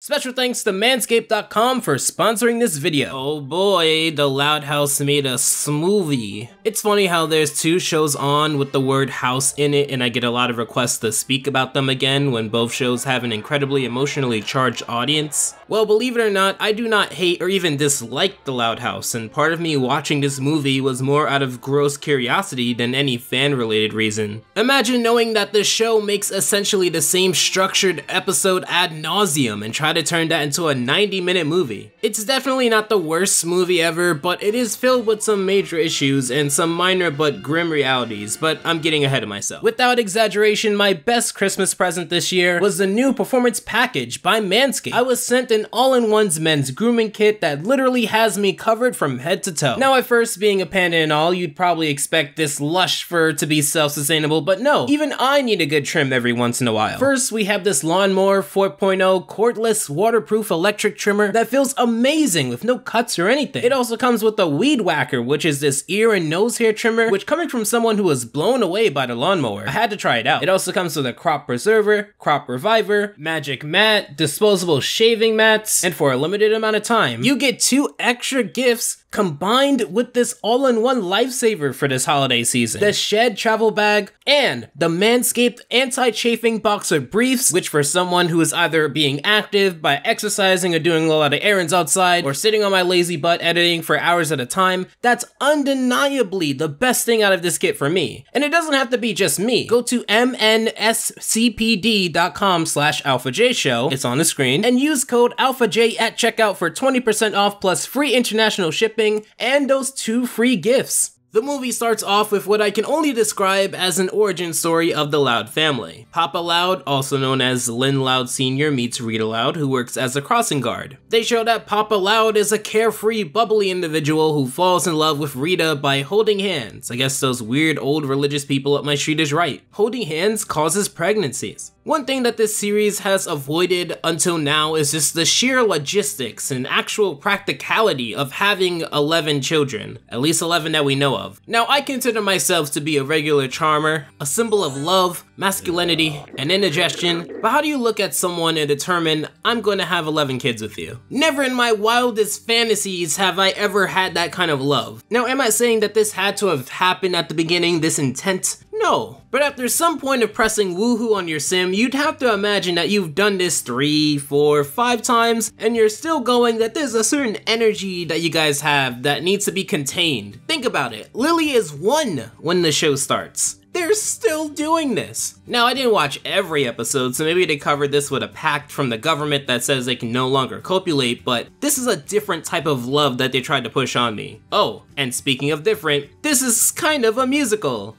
Special thanks to Manscaped.com for sponsoring this video. Oh boy, the Loud House made a smoothie. It's funny how there's two shows on with the word house in it, and I get a lot of requests to speak about them again when both shows have an incredibly emotionally charged audience. Well, believe it or not, I do not hate or even dislike the Loud House, and part of me watching this movie was more out of gross curiosity than any fan-related reason. Imagine knowing that this show makes essentially the same structured episode ad nauseum and try to turn that into a 90-minute movie. It's definitely not the worst movie ever, but it is filled with some major issues and some minor but grim realities, but I'm getting ahead of myself. Without exaggeration, my best Christmas present this year was the new Performance Package by Manscaped. I was sent an all-in-one's men's grooming kit that literally has me covered from head to toe. Now, at first, being a panda and all, you'd probably expect this lush fur to be self-sustainable, but no, even I need a good trim every once in a while. First, we have this Lawnmower 4.0 cordless waterproof electric trimmer that feels amazing with no cuts or anything. It also comes with a Weed Whacker, which is this ear and nose hair trimmer, which coming from someone who was blown away by the lawnmower, I had to try it out. It also comes with a crop preserver, crop reviver, magic mat, disposable shaving mats, and for a limited amount of time, you get 2 extra gifts combined with this all-in-one lifesaver for this holiday season. The Shed travel bag and the Manscaped anti-chafing boxer briefs, which for someone who is either being active by exercising or doing a lot of errands outside or sitting on my lazy butt editing for hours at a time, that's undeniably the best thing out of this kit for me. And it doesn't have to be just me. Go to mnscpd.com/alphajshow, it's on the screen, and use code ALPHAJ at checkout for 20% off plus free international shipping and those 2 free gifts. The movie starts off with what I can only describe as an origin story of the Loud family. Papa Loud, also known as Lynn Loud Sr. meets Rita Loud, who works as a crossing guard. They show that Papa Loud is a carefree, bubbly individual who falls in love with Rita by holding hands. I guess those weird old religious people up my street is right. Holding hands causes pregnancies. One thing that this series has avoided until now is just the sheer logistics and actual practicality of having 11 children, at least 11 that we know of. Now, I consider myself to be a regular charmer, a symbol of love, masculinity, and indigestion, but how do you look at someone and determine, I'm going to have 11 kids with you? Never in my wildest fantasies have I ever had that kind of love. Now, am I saying that this had to have happened at the beginning, this intent? No, but after some point of pressing woohoo on your sim, you'd have to imagine that you've done this 3, 4, 5 times, and you're still going that there's a certain energy that you guys have that needs to be contained. Think about it, Lily is 1 when the show starts. They're still doing this. Now, I didn't watch every episode, so maybe they covered this with a pact from the government that says they can no longer copulate, but this is a different type of love that they tried to push on me. Oh, and speaking of different, this is kind of a musical.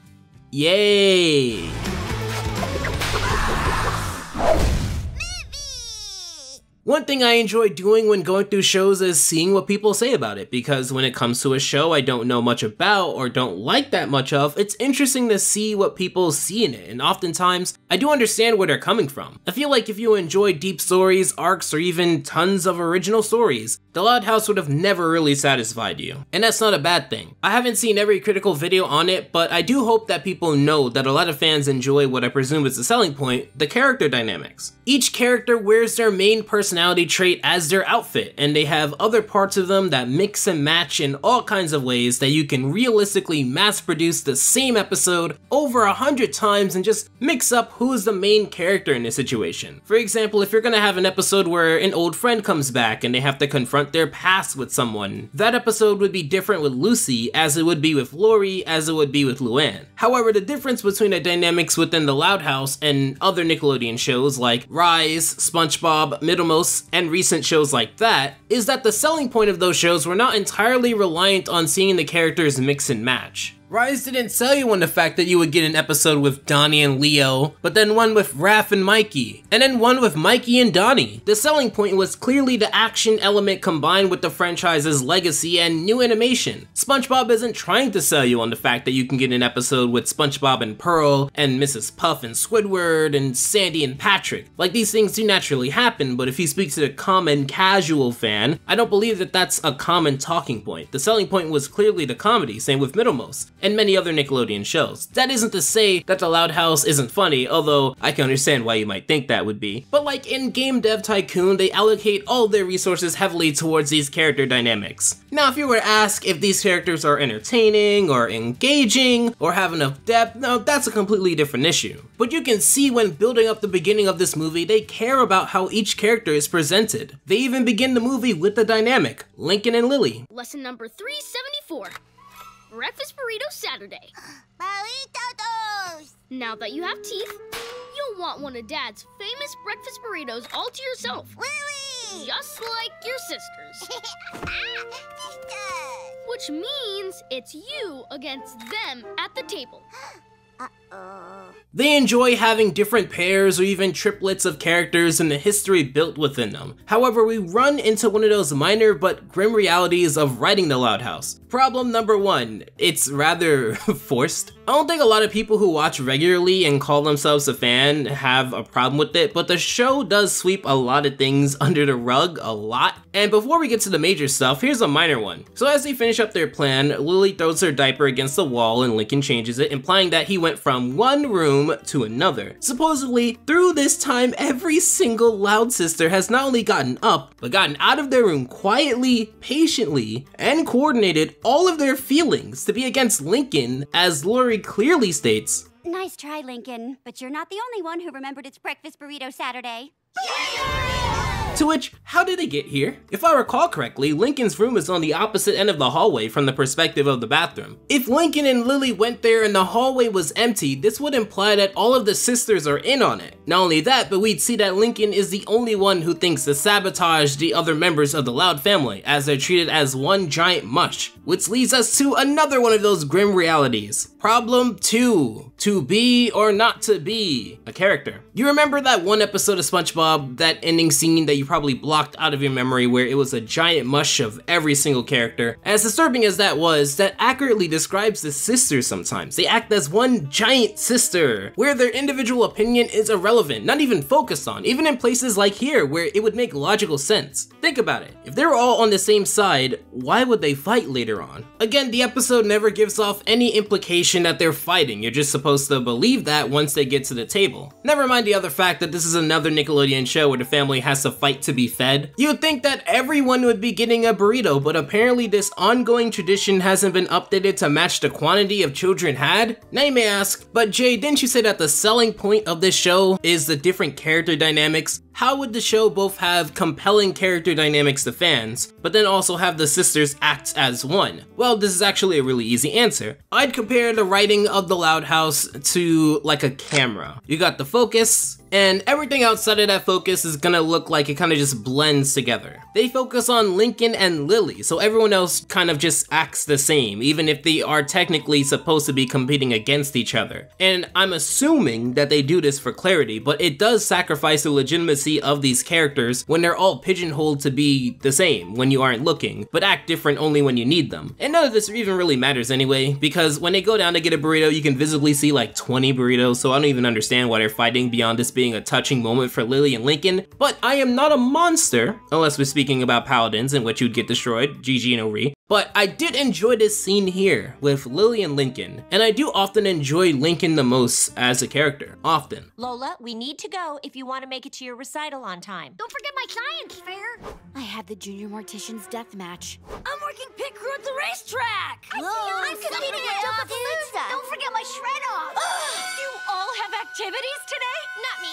Yay! One thing I enjoy doing when going through shows is seeing what people say about it, because when it comes to a show I don't know much about or don't like that much of, it's interesting to see what people see in it, and oftentimes I do understand where they're coming from. I feel like if you enjoy deep stories, arcs, or even tons of original stories, The Loud House would have never really satisfied you. And that's not a bad thing. I haven't seen every critical video on it, but I do hope that people know that a lot of fans enjoy what I presume is the selling point, the character dynamics. Each character wears their main personality trait as their outfit, and they have other parts of them that mix and match in all kinds of ways that you can realistically mass produce the same episode over 100 times and just mix up who is the main character in a situation. For example, if you're gonna have an episode where an old friend comes back and they have to confront their past with someone, that episode would be different with Lucy as it would be with Lori as it would be with Luann. However, the difference between the dynamics within the Loud House and other Nickelodeon shows like Rise, SpongeBob, Middlemost, and recent shows like that is that the selling point of those shows were not entirely reliant on seeing the characters mix and match. Rise didn't sell you on the fact that you would get an episode with Donnie and Leo, but then one with Raph and Mikey, and then one with Mikey and Donnie. The selling point was clearly the action element combined with the franchise's legacy and new animation. SpongeBob isn't trying to sell you on the fact that you can get an episode with SpongeBob and Pearl, and Mrs. Puff and Squidward, and Sandy and Patrick. Like, these things do naturally happen, but if you speak to the common casual fan, I don't believe that that's a common talking point. The selling point was clearly the comedy, same with Middlemost. and many other Nickelodeon shows. That isn't to say that the Loud House isn't funny, although I can understand why you might think that would be. But like in Game Dev Tycoon, they allocate all their resources heavily towards these character dynamics. Now, if you were to ask if these characters are entertaining or engaging or have enough depth, no, that's a completely different issue. But you can see when building up the beginning of this movie, they care about how each character is presented. They even begin the movie with the dynamic, Lincoln and Lily. Lesson number 374. Breakfast Burrito Saturday. Burritos! Now that you have teeth, you'll want one of Dad's famous breakfast burritos all to yourself. Lily! Just like your sisters. Which means it's you against them at the table. They enjoy having different pairs or even triplets of characters and the history built within them. However, we run into one of those minor but grim realities of writing the Loud House. Problem number 1, it's rather forced. I don't think a lot of people who watch regularly and call themselves a fan have a problem with it, but the show does sweep a lot of things under the rug a lot. And before we get to the major stuff, here's a minor one. So as they finish up their plan, Lily throws her diaper against the wall and Lincoln changes it, implying that he went from one room to another. Supposedly, through this time, every single Loud sister has not only gotten up, but gotten out of their room quietly, patiently, and coordinated all of their feelings to be against Lincoln, as Lori clearly states, Nice try, Lincoln, but you're not the only one who remembered it's Breakfast Burrito Saturday. To which, how did they get here? If I recall correctly, Lincoln's room is on the opposite end of the hallway from the perspective of the bathroom. If Lincoln and Lily went there and the hallway was empty, this would imply that all of the sisters are in on it. Not only that, but we'd see that Lincoln is the only one who thinks to sabotage the other members of the Loud family, as they're treated as one giant mush. Which leads us to another one of those grim realities. Problem 2. To be or not to be a character. You remember that one episode of SpongeBob, that ending scene that you probably blocked out of your memory where it was a giant mush of every single character? As disturbing as that was, that accurately describes the sisters sometimes. They act as one giant sister, where their individual opinion is irrelevant, not even focused on, even in places like here where it would make logical sense. Think about it. If they were all on the same side, why would they fight later on? Again, the episode never gives off any implication that they're fighting. You're just supposed to believe that once they get to the table. Never mind the other fact that this is another Nickelodeon show where the family has to fight to be fed. You'd think that everyone would be getting a burrito, but apparently this ongoing tradition hasn't been updated to match the quantity of children had. Now you may ask, but Jay, didn't you say that the selling point of this show is the different character dynamics? How would the show both have compelling character dynamics to fans, but then also have the sisters act as one? Well, this is actually a really easy answer. I'd compare the writing of the Loud House to like a camera. You got the focus, and everything outside of that focus is gonna look like it kind of just blends together. They focus on Lincoln and Lily, so everyone else kind of just acts the same, even if they are technically supposed to be competing against each other. And I'm assuming that they do this for clarity, but it does sacrifice the legitimacy of these characters when they're all pigeonholed to be the same when you aren't looking, but act different only when you need them. And none of this even really matters anyway, because when they go down to get a burrito, you can visibly see like 20 burritos, so I don't even understand why they're fighting beyond this being a touching moment for Lily and Lincoln. But I am not a monster, unless we're speaking about paladins in which you'd get destroyed, GG no re. But I did enjoy this scene here with Lily and Lincoln, and I do often enjoy Lincoln the most as a character, often. Lola, we need to go if you want to make it to your recital on time. Don't forget my science fair. I had the Junior Mortician's death match. I'm working pit crew at the racetrack. I'm competing at jump pizza. Don't forget my shred off. You all have activities today? Not me.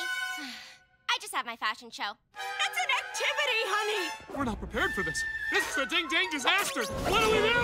I just have my fashion show. It's an activity, honey! We're not prepared for this. This is a ding-dang disaster. What do we do?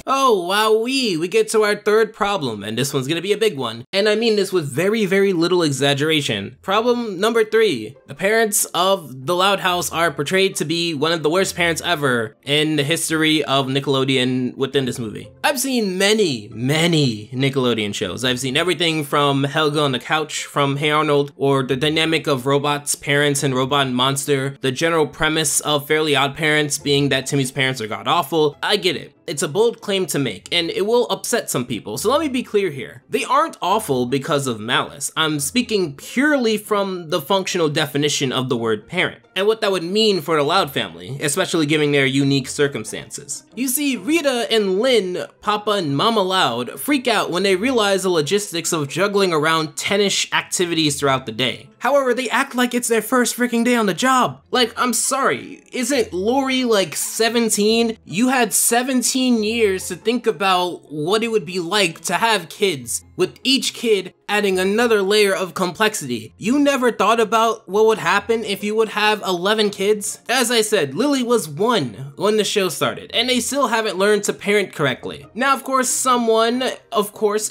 Oh, wowee, we get to our third problem, and this one's gonna be a big one. And I mean this with very, very little exaggeration. Problem number 3. The parents of the Loud House are portrayed to be one of the worst parents ever in the history of Nickelodeon within this movie. I've seen many, many Nickelodeon shows. I've seen everything from Helga on the Couch from Hey Arnold, or the dynamic of robots, parents, and Robot and Monster, the general premise of Fairly Odd Parents being that Timmy's parents are god-awful. I get it. It's a bold claim to make, and it will upset some people, so let me be clear here. They aren't awful because of malice. I'm speaking purely from the functional definition of the word parent, and what that would mean for the Loud family, especially given their unique circumstances. You see, Rita and Lynn, Papa and Mama Loud, freak out when they realize the logistics of juggling around 10-ish activities throughout the day. However, they act like it's their first freaking day on the job. Like, I'm sorry, isn't Lori like 17? You had 17 years to think about what it would be like to have kids, with each kid adding another layer of complexity. You never thought about what would happen if you would have 11 kids? As I said, Lily was 1 when the show started, and they still haven't learned to parent correctly. Now, of course, someone,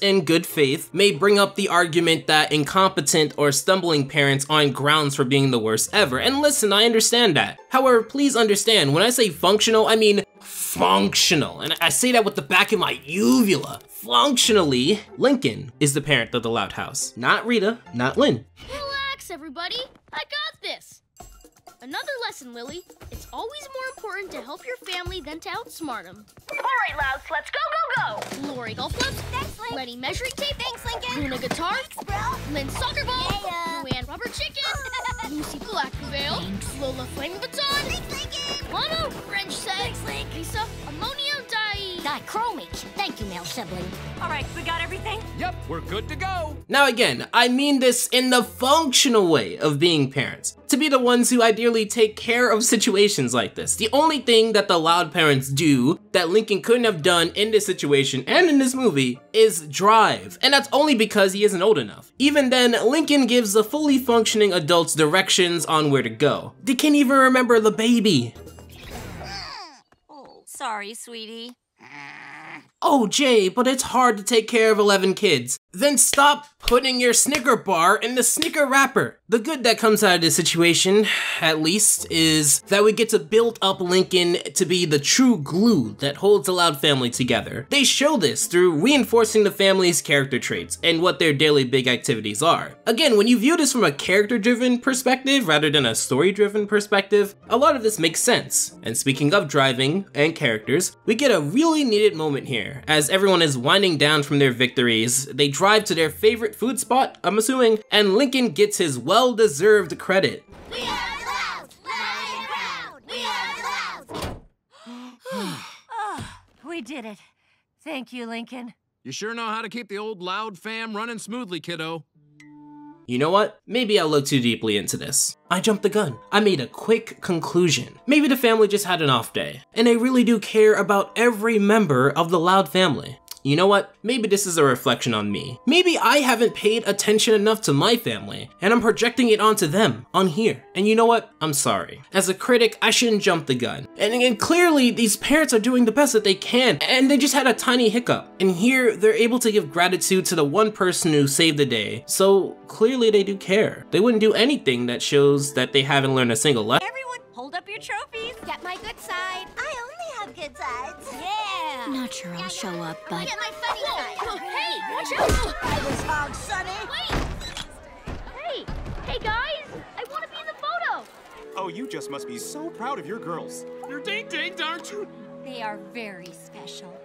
in good faith, may bring up the argument that incompetent or stumbling parents aren't grounds for being the worst ever, and listen, I understand that. However, please understand, when I say functional, I mean functional, and I say that with the back of my uvula. Functionally, Lincoln is the parent of the Loud House. Not Rita, not Lynn. Relax, everybody. I got this. Another lesson, Lily. It's always more important to help your family than to outsmart them. All right, Louds, let's go. Lori golf clubs. Thanks, Link. Lenny measuring tape. Thanks, Lincoln. Luna guitar. Thanks, bro. Lynn soccer ball. Yeah. Luann rubber chicken. Lucy black veil. Lola flaming baton. Thanks, Lincoln. Lana wrench set. Thanks, Link. Lisa ammonium Dichromate. Thank you, male sibling. All right, we got everything? Yep, we're good to go. Now again, I mean this in the functional way of being parents. To be the ones who ideally take care of situations like this. The only thing that the Loud parents do that Lincoln couldn't have done in this situation and in this movie is drive. And that's only because he isn't old enough. Even then, Lincoln gives the fully functioning adults directions on where to go. They can't even remember the baby. Oh, sorry, sweetie. Oh, Jay, but it's hard to take care of 11 kids. Then stop putting your Snicker bar in the Snicker wrapper. The good that comes out of this situation, at least, is that we get to build up Lincoln to be the true glue that holds the Loud family together. They show this through reinforcing the family's character traits and what their daily big activities are. Again, when you view this from a character-driven perspective rather than a story-driven perspective, a lot of this makes sense. And speaking of driving and characters, we get a really needed moment here. As everyone is winding down from their victories, they drive to their favorite food spot, I'm assuming, and Lincoln gets his well-deserved credit. We are the Louds! Loud and proud! We are the Louds! Oh, we did it. Thank you, Lincoln. You sure know how to keep the old Loud fam running smoothly, kiddo. You know what? Maybe I looked too deeply into this. I jumped the gun. I made a quick conclusion. Maybe the family just had an off day, and they really do care about every member of the Loud family. You know what? Maybe this is a reflection on me. Maybe I haven't paid attention enough to my family, and I'm projecting it onto them, on here. And you know what? I'm sorry. As a critic, I shouldn't jump the gun. And clearly, these parents are doing the best that they can, and they just had a tiny hiccup. And here, they're able to give gratitude to the one person who saved the day, so clearly they do care. They wouldn't do anything that shows that they haven't learned a single lesson. Everyone, hold up your trophies. Get my good side. I only have good sides. Yeah. Not sure I'll show up, but... Get my funny side. Hey, watch out! I was hog sunny. Wait! Hey guys! I want to be in the photo! Oh, you just must be so proud of your girls. You're ding-dinged, aren't you? They are very special.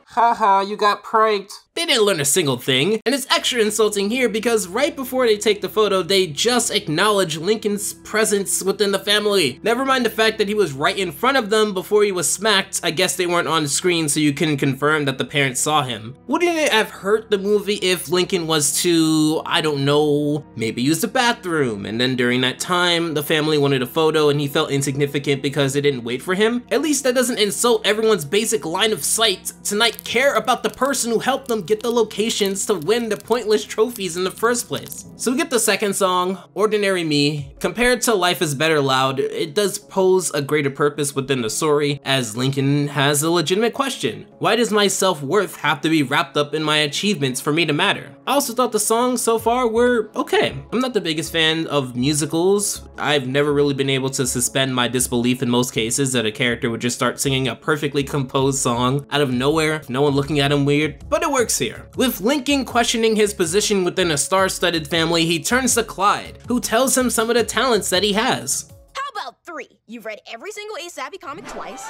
Haha, you got pranked. They didn't learn a single thing, and it's extra insulting here because right before they take the photo, they just acknowledge Lincoln's presence within the family. Never mind the fact that he was right in front of them before he was smacked. I guess they weren't on screen so you can confirm that the parents saw him. Wouldn't it have hurt the movie if Lincoln was to, I don't know, maybe use the bathroom, and then during that time, the family wanted a photo and he felt insignificant because they didn't wait for him? At least that doesn't insult everyone's basic line of sight to not care about the person who helped them get the locations to win the pointless trophies in the first place. So we get the second song, Ordinary Me. Compared to Life is Better Loud, it does pose a greater purpose within the story, as Lincoln has a legitimate question. Why does my self-worth have to be wrapped up in my achievements for me to matter? I also thought the songs so far were okay. I'm not the biggest fan of musicals. I've never really been able to suspend my disbelief in most cases that a character would just start singing a perfectly composed song out of nowhere, no one looking at him weird, but it works here. With Lincoln questioning his position within a star-studded family, he turns to Clyde, who tells him some of the talents that he has. How about 3? You've read every single Ace Sappy comic twice.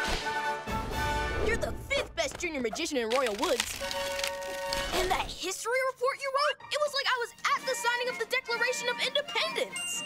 You're the 5th best junior magician in Royal Woods. And that history report you wrote, it was like I was at the signing of the Declaration of Independence.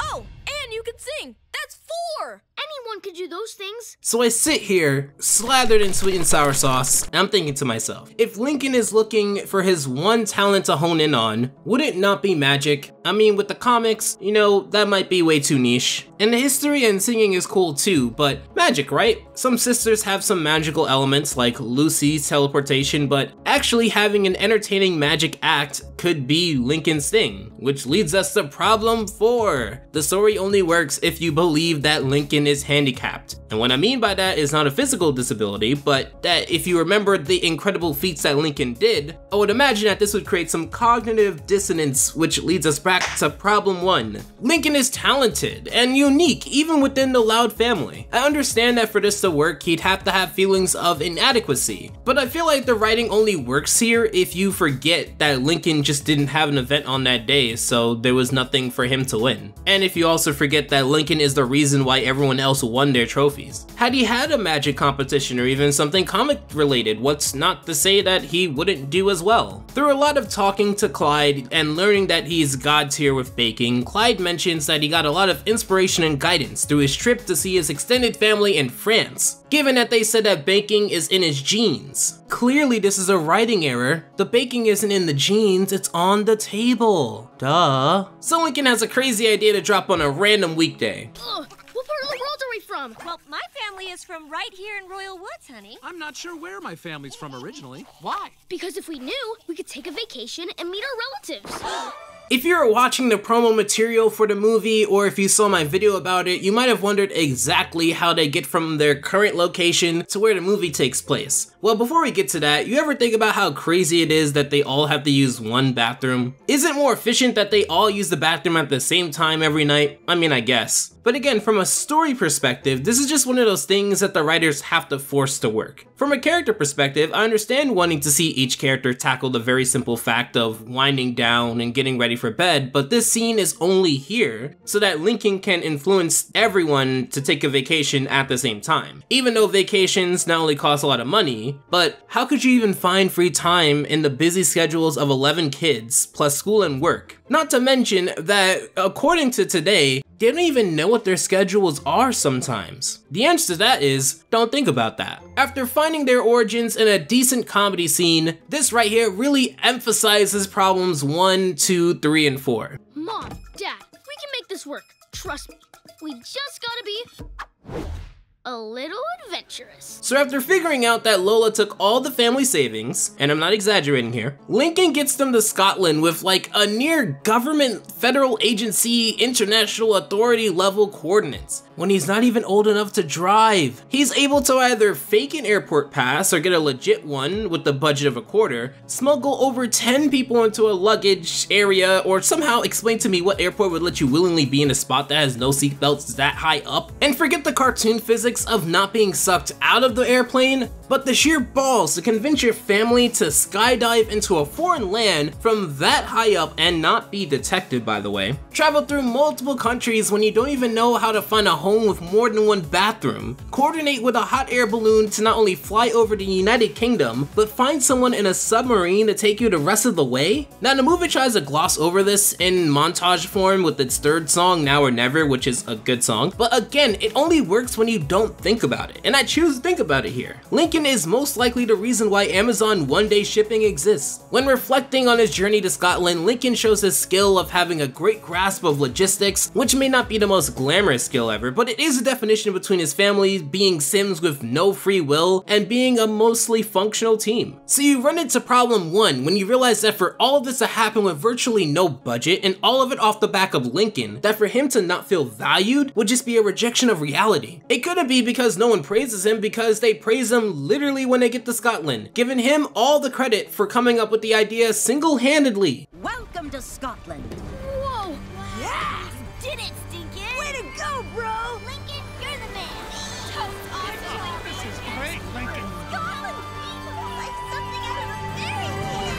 Oh, and you can sing. That's 4. Anyone could do those things. So I sit here, slathered in sweet and sour sauce, and I'm thinking to myself, if Lincoln is looking for his one talent to hone in on, would it not be magic? I mean, with the comics, you know, that might be way too niche. And the history and singing is cool too, but magic, right? Some sisters have some magical elements like Lucy's teleportation, but actually having an entertaining magic act could be Lincoln's thing, which leads us to problem 4. The story only works if you believe that Lincoln is handicapped. And what I mean by that is not a physical disability, but that if you remember the incredible feats that Lincoln did, I would imagine that this would create some cognitive dissonance, which leads us back to problem 1. Lincoln is talented and unique even within the Loud family. I understand that for this to work, he'd have to have feelings of inadequacy, but I feel like the writing only works here if you forget that Lincoln just didn't have an event on that day, so there was nothing for him to win. And if you also forget that Lincoln is the reason why everyone else won their trophies. Had he had a magic competition or even something comic related, what's not to say that he wouldn't do as well? Through a lot of talking to Clyde and learning that he's god tier with baking, Clyde mentions that he got a lot of inspiration and guidance through his trip to see his extended family in France, given that they said that baking is in his genes. Clearly this is a writing error. The baking isn't in the genes, it's on the table. Duh. So Lincoln has a crazy idea to drop on a random weekday. Ugh, what part of the world are we from? Well, my family is from right here in Royal Woods, honey. I'm not sure where my family's from originally. Why? Because if we knew, we could take a vacation and meet our relatives. If you were watching the promo material for the movie, or if you saw my video about it, you might have wondered exactly how they get from their current location to where the movie takes place. Well, before we get to that, you ever think about how crazy it is that they all have to use one bathroom? Is it more efficient that they all use the bathroom at the same time every night? I mean, I guess. But again, from a story perspective, this is just one of those things that the writers have to force to work. From a character perspective, I understand wanting to see each character tackle the very simple fact of winding down and getting ready for bed, but this scene is only here so that Lincoln can influence everyone to take a vacation at the same time. Even though vacations not only cost a lot of money, but how could you even find free time in the busy schedules of 11 kids, plus school and work? Not to mention that, according to today, they don't even know what their schedules are sometimes. The answer to that is, don't think about that. After finding their origins in a decent comedy scene, this right here really emphasizes problems 1, 2, 3, and 4. Mom, Dad, we can make this work. Trust me. We just gotta be a little adventurous. So after figuring out that Lola took all the family savings, and I'm not exaggerating here, Lincoln gets them to Scotland with like a near government, federal agency, international authority level coordinates, when he's not even old enough to drive. He's able to either fake an airport pass or get a legit one with the budget of a quarter, smuggle over 10 people into a luggage area, or somehow explain to me what airport would let you willingly be in a spot that has no seatbelts that high up, and forget the cartoon physics of not being sucked out of the airplane, but the sheer balls to convince your family to skydive into a foreign land from that high up and not be detected, by the way. Travel through multiple countries when you don't even know how to find a home with more than one bathroom. Coordinate with a hot air balloon to not only fly over the United Kingdom, but find someone in a submarine to take you the rest of the way. Now the movie tries to gloss over this in montage form with its third song, Now or Never, which is a good song, but again, it only works when you don't think about it, and I choose to think about it here. Lincoln is most likely the reason why Amazon one-day shipping exists. When reflecting on his journey to Scotland, Lincoln shows his skill of having a great grasp of logistics, which may not be the most glamorous skill ever, but it is a definition between his family being Sims with no free will and being a mostly functional team. So you run into problem 1 when you realize that for all of this to happen with virtually no budget and all of it off the back of Lincoln, that for him to not feel valued would just be a rejection of reality. It couldn't be because no one praises him, because they praise him literally when they get to Scotland, giving him all the credit for coming up with the idea single-handedly. Welcome to Scotland. Whoa! Yeah! Did it, Stinkin'? Way to go, bro! Lincoln, you're the man. This is great, Lincoln. Scotland! Like something out of a fairy tale.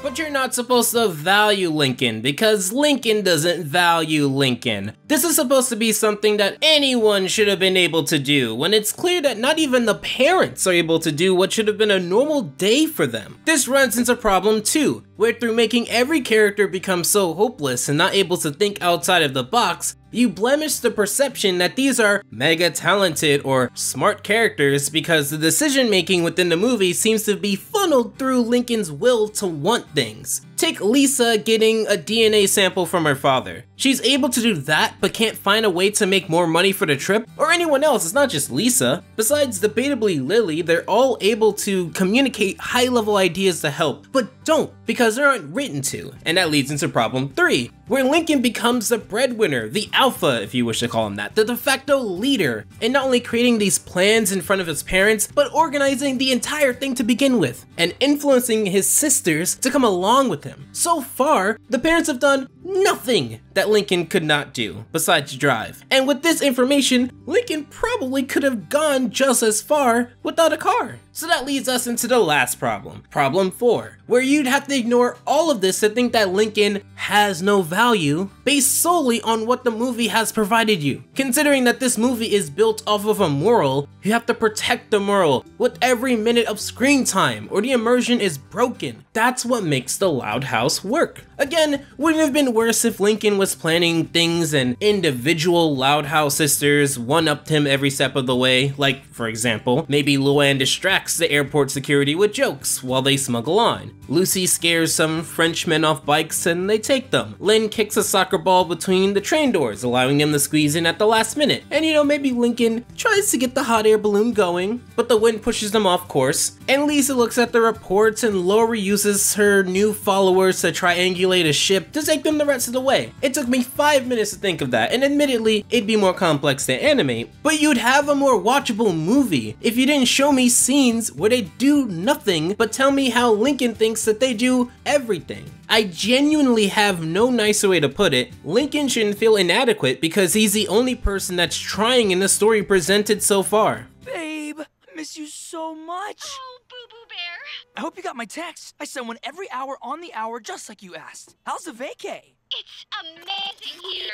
But you're not supposed to value Lincoln because Lincoln doesn't value Lincoln. This is supposed to be something that anyone should have been able to do when it's clear that not even the parents are able to do what should have been a normal day for them. This runs into problem 2, where through making every character become so hopeless and not able to think outside of the box, you blemish the perception that these are mega talented or smart characters because the decision making within the movie seems to be funneled through Lincoln's will to want things. Take Lisa getting a DNA sample from her father. She's able to do that but can't find a way to make more money for the trip, or anyone else, it's not just Lisa. Besides debatably Lily, they're all able to communicate high-level ideas to help, but don't because they aren't written to. And that leads into problem 3, where Lincoln becomes the breadwinner, the alpha if you wish to call him that, the de facto leader, and not only creating these plans in front of his parents, but organizing the entire thing to begin with, and influencing his sisters to come along with him. So far, the parents have done nothing that Lincoln could not do, besides drive. And with this information, Lincoln probably could have gone just as far without a car. So that leads us into the last problem, problem 4, where you'd have to ignore all of this to think that Lincoln has no value based solely on what the movie has provided you. Considering that this movie is built off of a moral, you have to protect the moral with every minute of screen time or the immersion is broken. That's what makes the Loud House work. Again, wouldn't it have been worse if Lincoln was planning things and individual Loud House sisters one-upped him every step of the way? Like, for example, maybe Luann distracts the airport security with jokes while they smuggle on. Lucy scares some Frenchmen off bikes and they take them. Lynn kicks a soccer ball between the train doors, allowing them to squeeze in at the last minute. And you know, maybe Lincoln tries to get the hot air balloon going, but the wind pushes them off course. And Lisa looks at the reports and Lori uses her new followers to triangulate a ship to take them the rest of the way. It took me 5 minutes to think of that, and admittedly, it'd be more complex to animate, but you'd have a more watchable movie if you didn't show me scenes where they do nothing but tell me how Lincoln thinks that they do everything. I genuinely have no nicer way to put it. Lincoln shouldn't feel inadequate because he's the only person that's trying in the story presented so far. Babe, I miss you so much. Oh, Boo-Boo Bear. I hope you got my text. I sent one every hour on the hour just like you asked. How's the vacay? It's amazing here.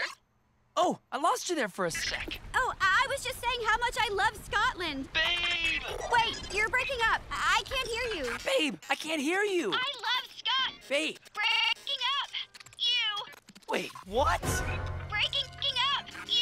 Oh, I lost you there for a sec. Oh, I was just saying how much I love Scotland. Babe! Wait, you're breaking up. I can't hear you. Babe, I can't hear you. I love Scott. Babe. Breaking up. You. Wait, what? Breaking up. You.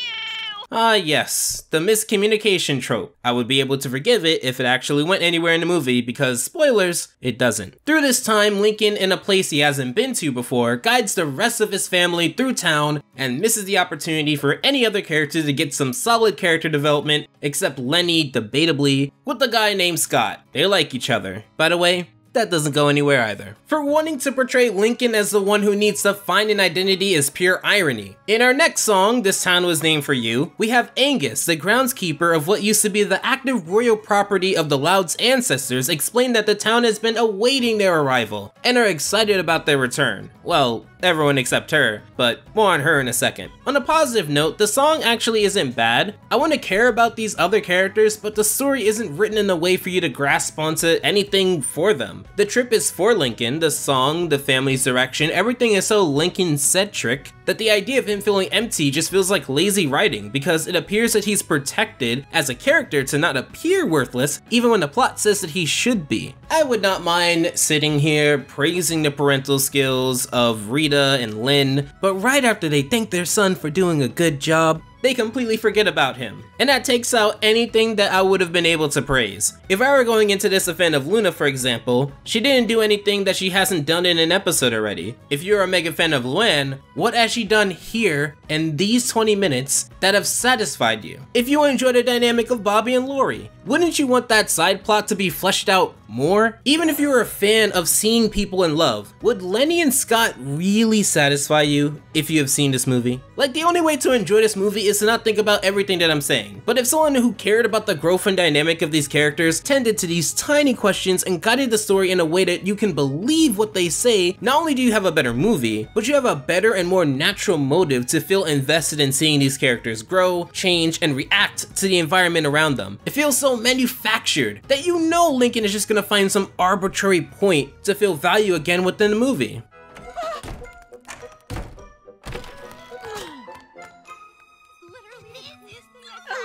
Ah yes, the miscommunication trope. I would be able to forgive it if it actually went anywhere in the movie because, spoilers, it doesn't. Through this time, Lincoln, in a place he hasn't been to before, guides the rest of his family through town and misses the opportunity for any other character to get some solid character development, except Lenny, debatably, with the guy named Scott. They like each other. By the way, that doesn't go anywhere either. For wanting to portray Lincoln as the one who needs to find an identity is pure irony. In our next song, This Town Was Named For You, we have Angus, the groundskeeper of what used to be the active royal property of the Loud's ancestors, explain that the town has been awaiting their arrival and are excited about their return. Well, everyone except her, but more on her in a second. On a positive note, the song actually isn't bad. I want to care about these other characters, but the story isn't written in a way for you to grasp onto anything for them. The trip is for Lincoln, the song, the family's direction, everything is so Lincoln-centric that the idea of him feeling empty just feels like lazy writing because it appears that he's protected as a character to not appear worthless even when the plot says that he should be. I would not mind sitting here praising the parental skills of Rita and Lynn, but right after they thank their son for doing a good job, they completely forget about him. And that takes out anything that I would have been able to praise. If I were going into this a fan of Luna, for example, she didn't do anything that she hasn't done in an episode already. If you're a mega fan of Luann, what has she done here in these 20 minutes that have satisfied you? If you enjoy the dynamic of Bobby and Lori, wouldn't you want that side plot to be fleshed out more? Even if you were a fan of seeing people in love, would Lenny and Scott really satisfy you if you have seen this movie? Like, the only way to enjoy this movie is to not think about everything that I'm saying. But if someone who cared about the growth and dynamic of these characters tended to these tiny questions and guided the story in a way that you can believe what they say, not only do you have a better movie, but you have a better and more natural motive to feel invested in seeing these characters grow, change, and react to the environment around them. It feels so manufactured that you know Lincoln is just gonna find some arbitrary point to feel value again within the movie.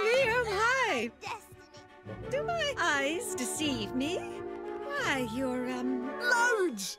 Liam, hi. Do my eyes deceive me? Why, you're, Loads!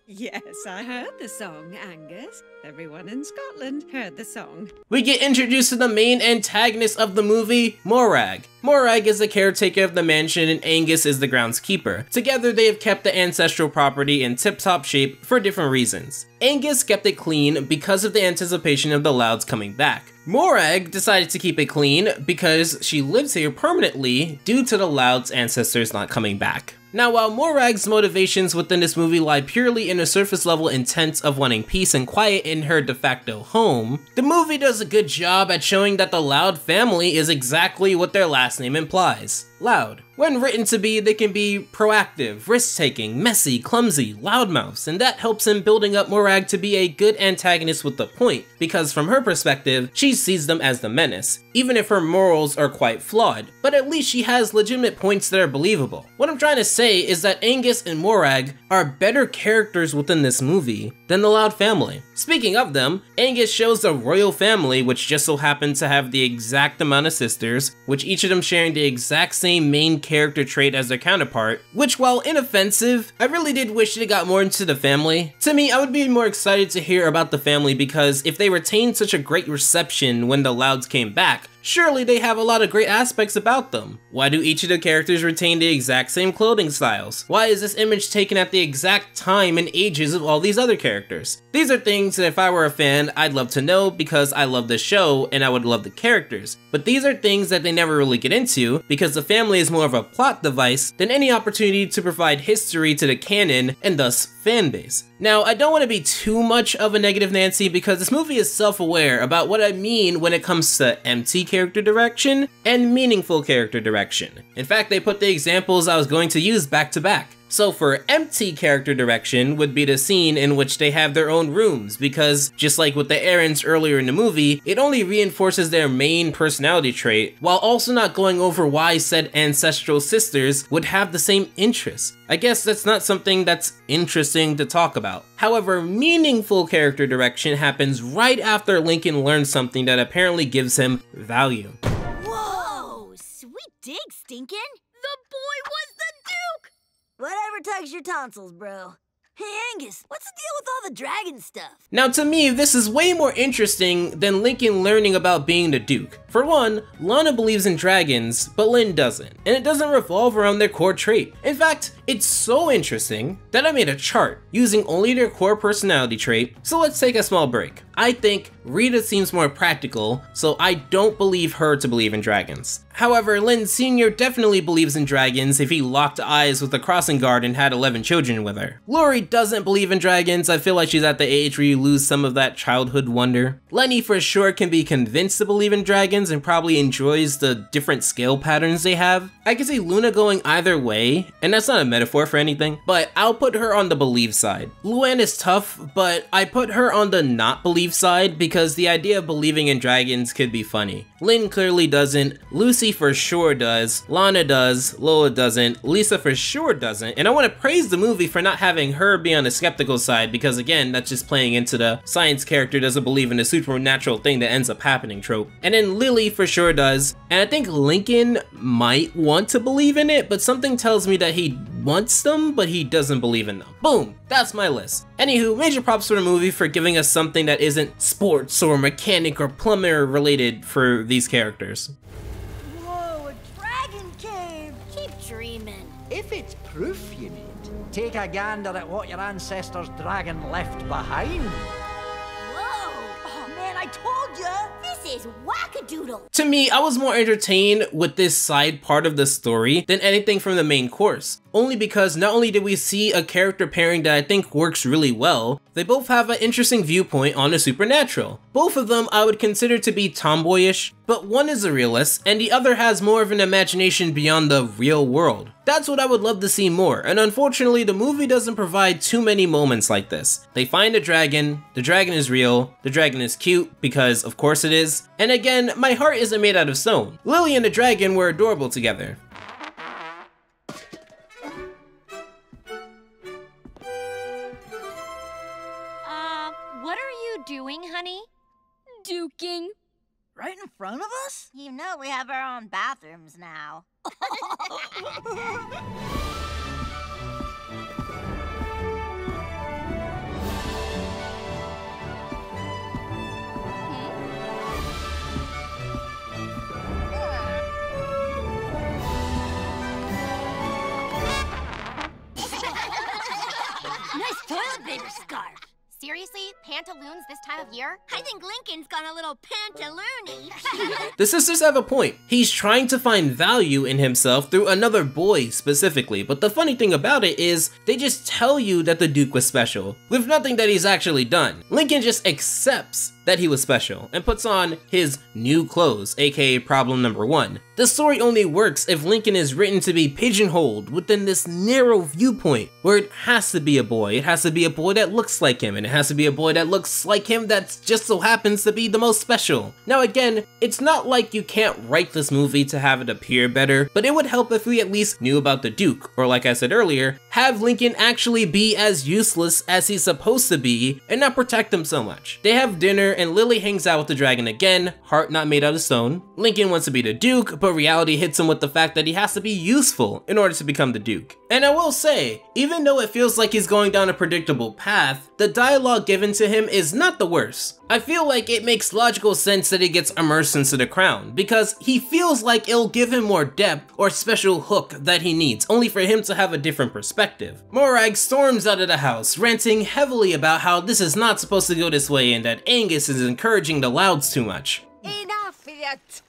Yes, I heard the song, Angus. Everyone in Scotland heard the song. We get introduced to the main antagonist of the movie, Morag. Morag is the caretaker of the mansion and Angus is the groundskeeper. Together they have kept the ancestral property in tip-top shape for different reasons. Angus kept it clean because of the anticipation of the Louds coming back. Morag decided to keep it clean because she lives here permanently due to the Louds' ancestors not coming back. Now, while Morag's motivations within this movie lie purely in a surface level intent of wanting peace and quiet in her de facto home, the movie does a good job at showing that the Loud family is exactly what their last name implies. Loud. When written to be, they can be proactive, risk-taking, messy, clumsy, loudmouths, and that helps in building up Morag to be a good antagonist with the point, because from her perspective, she sees them as the menace, even if her morals are quite flawed, but at least she has legitimate points that are believable. What I'm trying to say is that Angus and Morag are better characters within this movie than the Loud family. Speaking of them, Angus shows the royal family, which just so happens to have the exact amount of sisters, which each of them sharing the exact same main character trait as their counterpart, which while inoffensive, I really did wish they got more into the family. To me, I would be more excited to hear about the family because if they retained such a great reception when the Louds came back, surely they have a lot of great aspects about them. Why do each of the characters retain the exact same clothing styles? Why is this image taken at the exact time and ages of all these other characters? These are things that if I were a fan, I'd love to know because I love the show and I would love the characters. But these are things that they never really get into because the family is more of a plot device than any opportunity to provide history to the canon and thus fanbase. Now, I don't want to be too much of a negative Nancy because this movie is self-aware about what I mean when it comes to empty character direction and meaningful character direction. In fact, they put the examples I was going to use back to back. So for empty character direction would be the scene in which they have their own rooms because just like with the errands earlier in the movie, it only reinforces their main personality trait while also not going over why said ancestral sisters would have the same interests. I guess that's not something that's interesting to talk about. However, meaningful character direction happens right after Lincoln learns something that apparently gives him value. Whoa! Sweet dig, Stinkin'! The boy was the Duke! Whatever tugs your tonsils, bro. Hey, Angus, what's the deal with all the dragon stuff? Now to me, this is way more interesting than Lincoln learning about being the Duke. For one, Lana believes in dragons, but Lynn doesn't, and it doesn't revolve around their core trait. In fact, it's so interesting that I made a chart using only their core personality trait, so let's take a small break. I think Rita seems more practical, so I don't believe her to believe in dragons. However, Lynn Sr. definitely believes in dragons if he locked eyes with a crossing guard and had 11 children with her. Lori doesn't believe in dragons. I feel like she's at the age where you lose some of that childhood wonder. Lenny for sure can be convinced to believe in dragons and probably enjoys the different scale patterns they have. I can see Luna going either way, and that's not a metaphor for anything, but I'll put her on the believe side. Luann is tough, but I put her on the not believe side because the idea of believing in dragons could be funny. Lynn clearly doesn't, Lucy for sure does, Lana does, Lola doesn't, Lisa for sure doesn't, and I want to praise the movie for not having her be on the skeptical side because again, that's just playing into the science character doesn't believe in the supernatural thing that ends up happening trope. And then Lily for sure does, and I think Lincoln might want to believe in it, but something tells me that he wants them, but he doesn't believe in them. Boom, that's my list. Anywho, major props for the movie for giving us something that isn't sports or mechanic or plumber related for these characters. Whoa, a dragon cave! Keep dreaming. If it's proof you need, take a gander at what your ancestors' dragon left behind. Whoa! Oh man, I told ya! This is wackadoo doodle. To me, I was more entertained with this side part of the story than anything from the main course. Only because not only did we see a character pairing that I think works really well, they both have an interesting viewpoint on the supernatural. Both of them I would consider to be tomboyish, but one is a realist and the other has more of an imagination beyond the real world. That's what I would love to see more, and unfortunately the movie doesn't provide too many moments like this. They find a dragon, the dragon is real, the dragon is cute, because of course it is, and again, my heart isn't made out of stone. Lily and the dragon were adorable together. What are you doing, honey? Duking. Right in front of us? You know we have our own bathrooms now. Nice toilet paper scarf. Seriously? Pantaloons this time of year? I think Lincoln's gone a little pantaloony. The sisters have a point. He's trying to find value in himself through another boy specifically, but the funny thing about it is they just tell you that the Duke was special, with nothing that he's actually done. Lincoln just accepts that he was special and puts on his new clothes, aka problem number 1. The story only works if Lincoln is written to be pigeonholed within this narrow viewpoint where it has to be a boy. It has to be a boy that looks like him, and it has to be a boy that looks like him that just so happens to be the most special. Now again, it's not like you can't write this movie to have it appear better, but it would help if we at least knew about the Duke, or like I said earlier, have Lincoln actually be as useless as he's supposed to be and not protect him so much. They have dinner and Lily hangs out with the dragon again, heart not made out of stone. Lincoln wants to be the Duke, but reality hits him with the fact that he has to be useful in order to become the Duke. And I will say, even though it feels like he's going down a predictable path, the dialogue given to him is not the worst. I feel like it makes logical sense that he gets immersed into the crown, because he feels like it'll give him more depth or special hook that he needs, only for him to have a different perspective. Morag storms out of the house, ranting heavily about how this is not supposed to go this way and that Angus is encouraging the Louds too much. Enough, you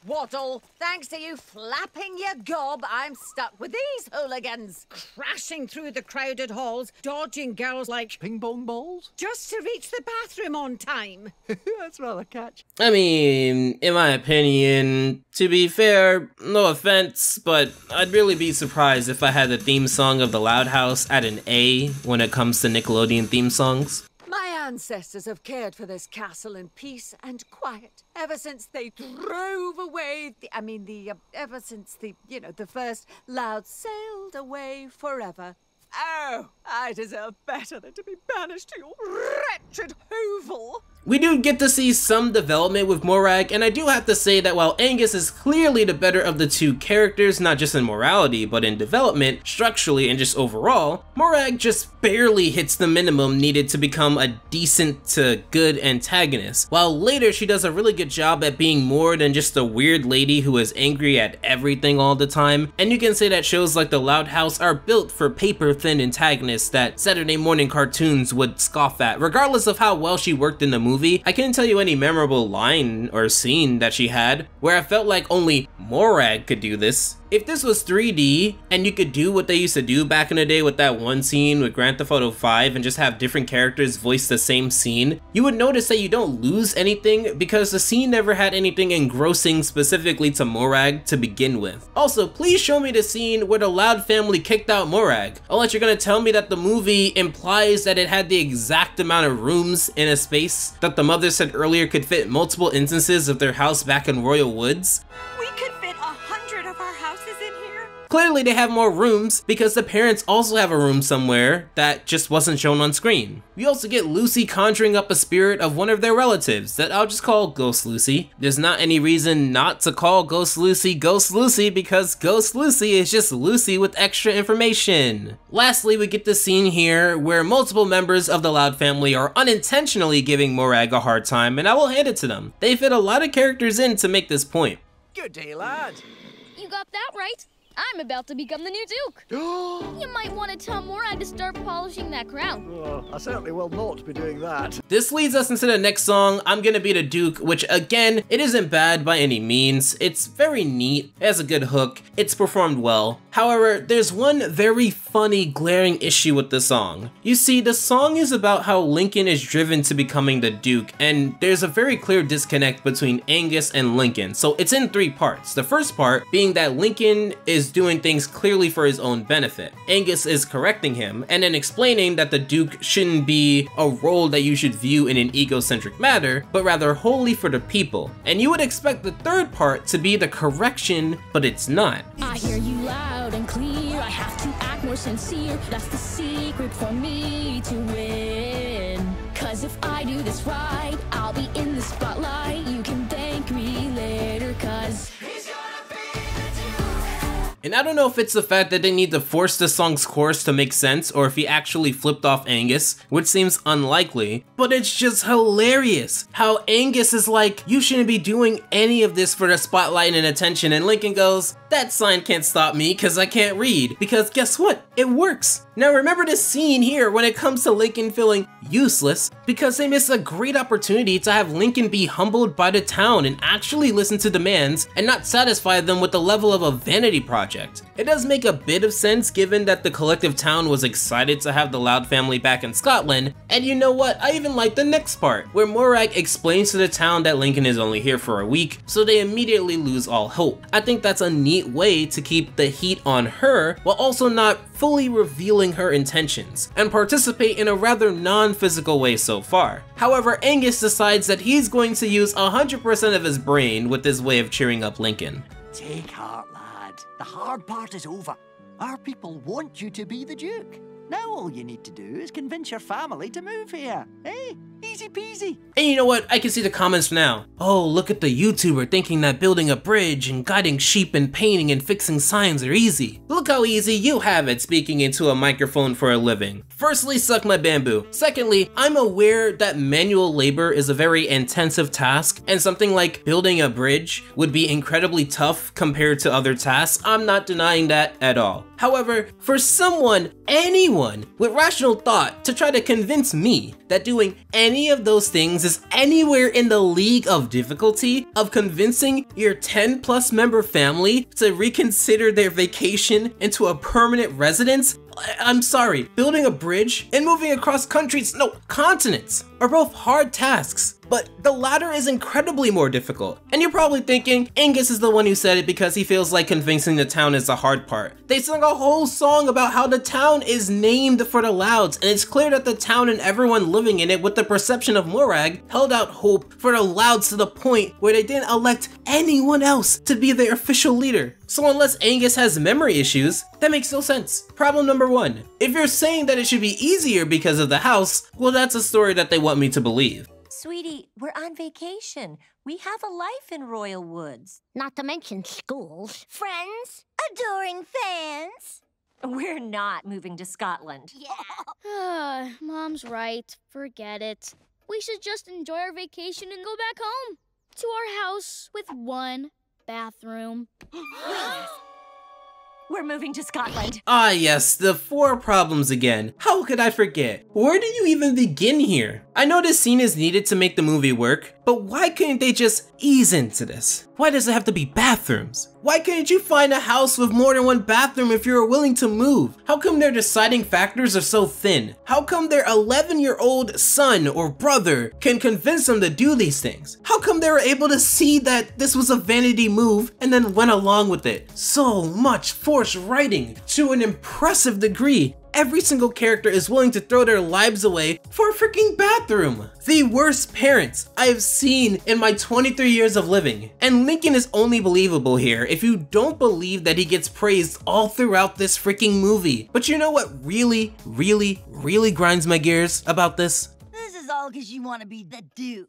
twaddle. Thanks to you flapping your gob, I'm stuck with these hooligans. Crashing through the crowded halls, dodging girls like Ping pong balls? just to reach the bathroom on time. That's rather catchy. I mean, in my opinion, to be fair, no offense, but I'd really be surprised if I had the theme song of the Loud House at an A when it comes to Nickelodeon theme songs. My ancestors have cared for this castle in peace and quiet ever since they drove away ever since the first Loud sailed away forever. Oh, I deserve better than to be banished to your wretched hovel. We do get to see some development with Morag, and I do have to say that while Angus is clearly the better of the two characters, not just in morality, but in development, structurally, and just overall, Morag just barely hits the minimum needed to become a decent to good antagonist, while later she does a really good job at being more than just a weird lady who is angry at everything all the time, and you can say that shows like the Loud House are built for paper-thin antagonists that Saturday morning cartoons would scoff at, regardless of how well she worked in the movie. I couldn't tell you any memorable line or scene that she had where I felt like only Morag could do this. If this was 3D and you could do what they used to do back in the day with that one scene with Grand Theft Auto 5 and just have different characters voice the same scene, you would notice that you don't lose anything because the scene never had anything engrossing specifically to Morag to begin with. Also, please show me the scene where the Loud family kicked out Morag. Unless you're gonna tell me that the movie implies that it had the exact amount of rooms in a space that the mother said earlier could fit multiple instances of their house back in Royal Woods. We could fit 100 of our houses in here. Clearly they have more rooms because the parents also have a room somewhere that just wasn't shown on screen. We also get Lucy conjuring up a spirit of one of their relatives that I'll just call Ghost Lucy. There's not any reason not to call Ghost Lucy because Ghost Lucy is just Lucy with extra information. Lastly, we get the scene here where multiple members of the Loud family are unintentionally giving Morag a hard time, and I will hand it to them. They fit a lot of characters in to make this point. Good day, lad. You got that right. I'm about to become the new Duke. You might want to tell Morag to start polishing that crown. Oh, I certainly will not be doing that. This leads us into the next song, I'm Gonna Be the Duke, which again, it isn't bad by any means. It's very neat, it has a good hook, it's performed well. However, there's one very funny, glaring issue with the song. You see, the song is about how Lincoln is driven to becoming the Duke, and there's a very clear disconnect between Angus and Lincoln, so it's in 3 parts. The first part being that Lincoln is doing things clearly for his own benefit. Angus is correcting him, and then explaining that the Duke shouldn't be a role that you should view in an egocentric manner, but rather wholly for the people. And you would expect the third part to be the correction, but it's not. I hear you loud and clear, I have to act more sincere. That's the secret for me to win. Cause if I do this right, I'll be in the spotlight. You can thank me later, cause And I don't know if it's the fact that they need to force the song's chorus to make sense or if he actually flipped off Angus, which seems unlikely, but it's just hilarious how Angus is like, you shouldn't be doing any of this for the spotlight and attention, and Lincoln goes, that sign can't stop me because I can't read, because guess what? It works. Now remember this scene here when it comes to Lincoln feeling useless because they missed a great opportunity to have Lincoln be humbled by the town and actually listen to demands and not satisfy them with the level of a vanity project. It does make a bit of sense given that the collective town was excited to have the Loud family back in Scotland, and you know what, I even like the next part where Morag explains to the town that Lincoln is only here for a week, so they immediately lose all hope. I think that's a neat way to keep the heat on her while also not fully revealing her intentions, and participate in a rather non-physical way so far. However, Angus decides that he's going to use 100% of his brain with this way of cheering up Lincoln. Take heart, lad. The hard part is over. Our people want you to be the Duke. Now all you need to do is convince your family to move here. Eh? Easy peasy. And you know what? I can see the comments now. Oh, look at the YouTuber thinking that building a bridge and guiding sheep and painting and fixing signs are easy. Look how easy you have it speaking into a microphone for a living. Firstly, suck my bamboo. Secondly, I'm aware that manual labor is a very intensive task, and something like building a bridge would be incredibly tough compared to other tasks. I'm not denying that at all. However, for someone, anyone with rational thought to try to convince me that doing any of those things is anywhere in the league of difficulty of convincing your 10+ member family to reconsider their vacation into a permanent residence, I'm sorry, building a bridge and moving across countries, no, continents, are both hard tasks, but the latter is incredibly more difficult. And you're probably thinking, Angus is the one who said it because he feels like convincing the town is the hard part. They sung a whole song about how the town is named for the Louds, and it's clear that the town and everyone living in it with the perception of Morag held out hope for the Louds to the point where they didn't elect anyone else to be their official leader. So unless Angus has memory issues, that makes no sense. Problem number 1. If you're saying that it should be easier because of the house, well, that's a story that they want me to believe. Sweetie, we're on vacation. We have a life in Royal Woods. Not to mention schools. Friends, adoring fans. We're not moving to Scotland. Yeah. Mom's right. Forget it. We should just enjoy our vacation and go back home. To our house with 1 bathroom. We're moving to Scotland. Ah yes, the 4 problems again. How could I forget? Where do you even begin here? I know this scene is needed to make the movie work, but why couldn't they just ease into this? Why does it have to be bathrooms? Why couldn't you find a house with more than 1 bathroom if you're willing to move? How come their deciding factors are so thin? How come their 11-year-old son or brother can convince them to do these things? How come they were able to see that this was a vanity move and then went along with it? So much forced writing to an impressive degree. Every single character is willing to throw their lives away for a freaking bathroom. The worst parents I have seen in my 23 years of living. And Lincoln is only believable here if you don't believe that he gets praised all throughout this freaking movie. But you know what really grinds my gears about this? This is all because you want to be the Duke.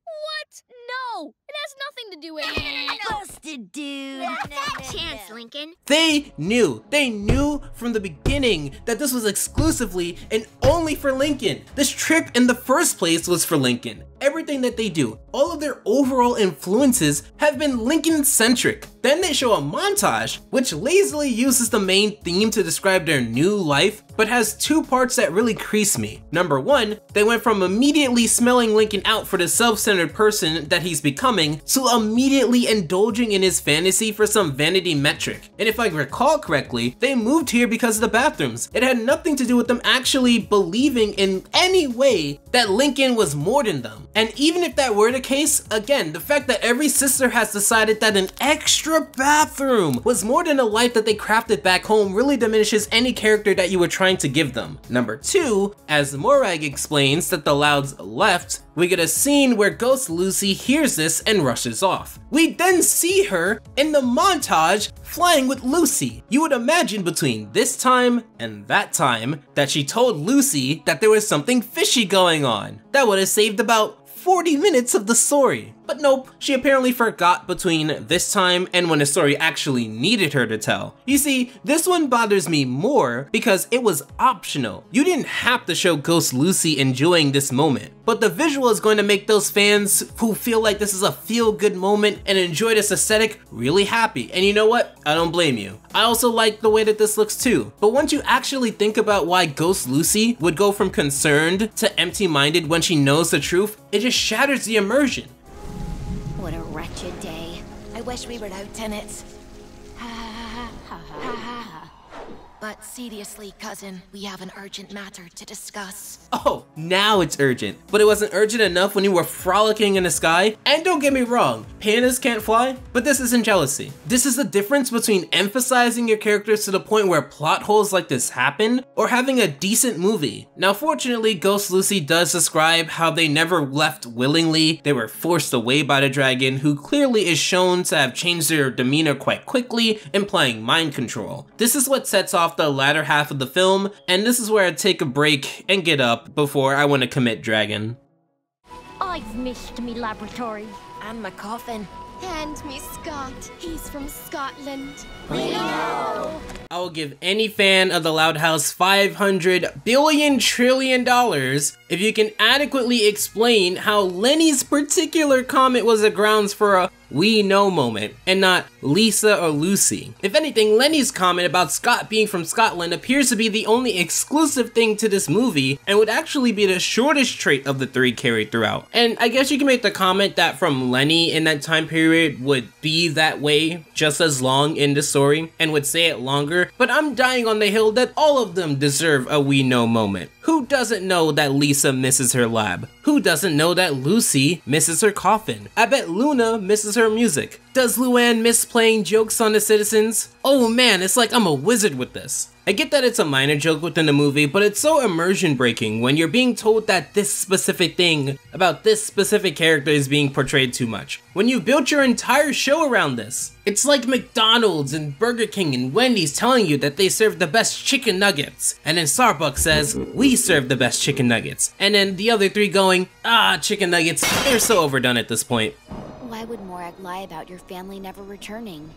What? No! It has nothing to do with it. Busted, dude. That chance, Lincoln. They knew from the beginning that this was exclusively and only for Lincoln. This trip in the first place was for Lincoln. Everything that they do, all of their overall influences have been Lincoln-centric. Then they show a montage, which lazily uses the main theme to describe their new life, but has two parts that really crease me. Number one, they went from immediately smelling Lincoln out for the self-centered person that he's becoming, to immediately indulging in his fantasy for some vanity metric. And if I recall correctly, they moved here because of the bathrooms. It had nothing to do with them actually believing in any way that Lincoln was more than them. And even if that were the case, again, the fact that every sister has decided that an extra bathroom was more than a life that they crafted back home really diminishes any character that you were trying to give them. Number two, as Morag explains that the Louds left, we get a scene where Ghost Lucy hears this and rushes off. We then see her in the montage flying with Lucy. You would imagine between this time and that time that she told Lucy that there was something fishy going on. That would have saved about 40 minutes of the story. But nope, she apparently forgot between this time and when the story actually needed her to tell. You see, this one bothers me more because it was optional. You didn't have to show Ghost Lucy enjoying this moment, but the visual is going to make those fans who feel like this is a feel-good moment and enjoy this aesthetic really happy. And you know what? I don't blame you. I also like the way that this looks too. But once you actually think about why Ghost Lucy would go from concerned to empty-minded when she knows the truth, it just shatters the immersion. What a wretched day. I wish we were out in it. But seriously, cousin, we have an urgent matter to discuss. Oh, now it's urgent. But it wasn't urgent enough when you were frolicking in the sky? And don't get me wrong, pandas can't fly, but this isn't jealousy. This is the difference between emphasizing your characters to the point where plot holes like this happen, or having a decent movie. Now fortunately, Ghost Lucy does describe how they never left willingly. They were forced away by the dragon, who clearly is shown to have changed their demeanor quite quickly, implying mind control. This is what sets off the latter half of the film, and this is where I take a break and get up before I want to commit dragon. I've missed me laboratory. And my coffin. And me Scott. He's from Scotland. We know. I will give any fan of the Loud House $500 billion trillion if you can adequately explain how Lenny's particular comment was the grounds for a "we know" moment, and not Lisa or Lucy. If anything, Lenny's comment about Scott being from Scotland appears to be the only exclusive thing to this movie, and would actually be the shortest trait of the three carried throughout. And I guess you can make the comment that from Lenny in that time period would be that way just as long in the story, and would say it longer, but I'm dying on the hill that all of them deserve a "we know" moment. Who doesn't know that Lisa misses her lab? Who doesn't know that Lucy misses her coffin? I bet Luna misses her music. Does Luann miss playing jokes on the citizens? Oh man, it's like I'm a wizard with this. I get that it's a minor joke within the movie, but it's so immersion breaking when you're being told that this specific thing about this specific character is being portrayed too much. When you built your entire show around this. It's like McDonald's and Burger King and Wendy's telling you that they serve the best chicken nuggets, and then Starbucks says, "We serve the best chicken nuggets." And then the other three going, "Ah, chicken nuggets, they're so overdone at this point." Why would Morag lie about your family never returning?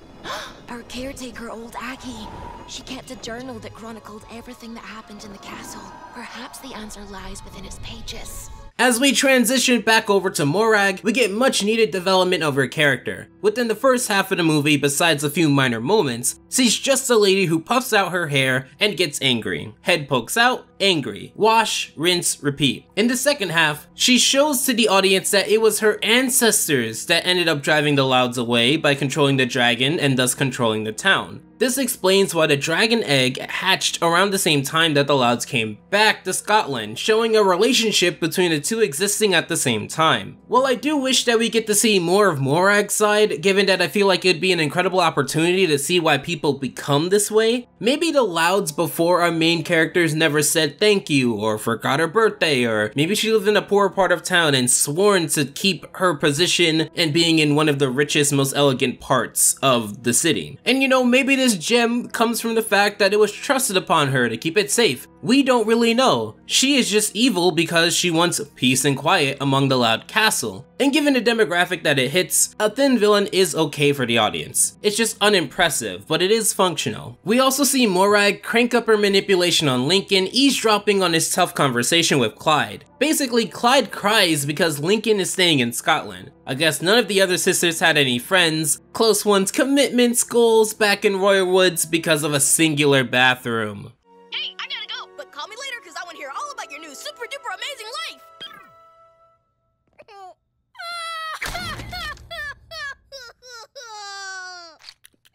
Our caretaker, old Aggie. She kept a journal that chronicled everything that happened in the castle. Perhaps the answer lies within its pages. As we transition back over to Morag, we get much needed development of her character. Within the first half of the movie, besides a few minor moments, she's just a lady who puffs out her hair and gets angry. Head pokes out, angry. Wash, rinse, repeat. In the second half, she shows to the audience that it was her ancestors that ended up driving the Louds away by controlling the dragon and thus controlling the town. This explains why the dragon egg hatched around the same time that the Louds came back to Scotland, showing a relationship between the two existing at the same time. While I do wish that we get to see more of Morag's side, given that I feel like it'd be an incredible opportunity to see why people become this way, maybe the Louds before our main characters never said thank you or forgot her birthday, or maybe she lived in a poor part of town and sworn to keep her position and being in one of the richest, most elegant parts of the city. And you know, maybe this gem comes from the fact that it was trusted upon her to keep it safe. We don't really know. She is just evil because she wants peace and quiet among the Loud Castle. And given the demographic that it hits, a thin villain is okay for the audience. It's just unimpressive, but it is functional. We also see Morag crank up her manipulation on Lincoln each eavesdropping on his tough conversation with Clyde. Basically, Clyde cries because Lincoln is staying in Scotland. I guess none of the other sisters had any friends, close ones, commitments, goals back in Royal Woods because of a singular bathroom. Hey, I gotta go, but call me later because I want to hear all about your new super duper amazing life.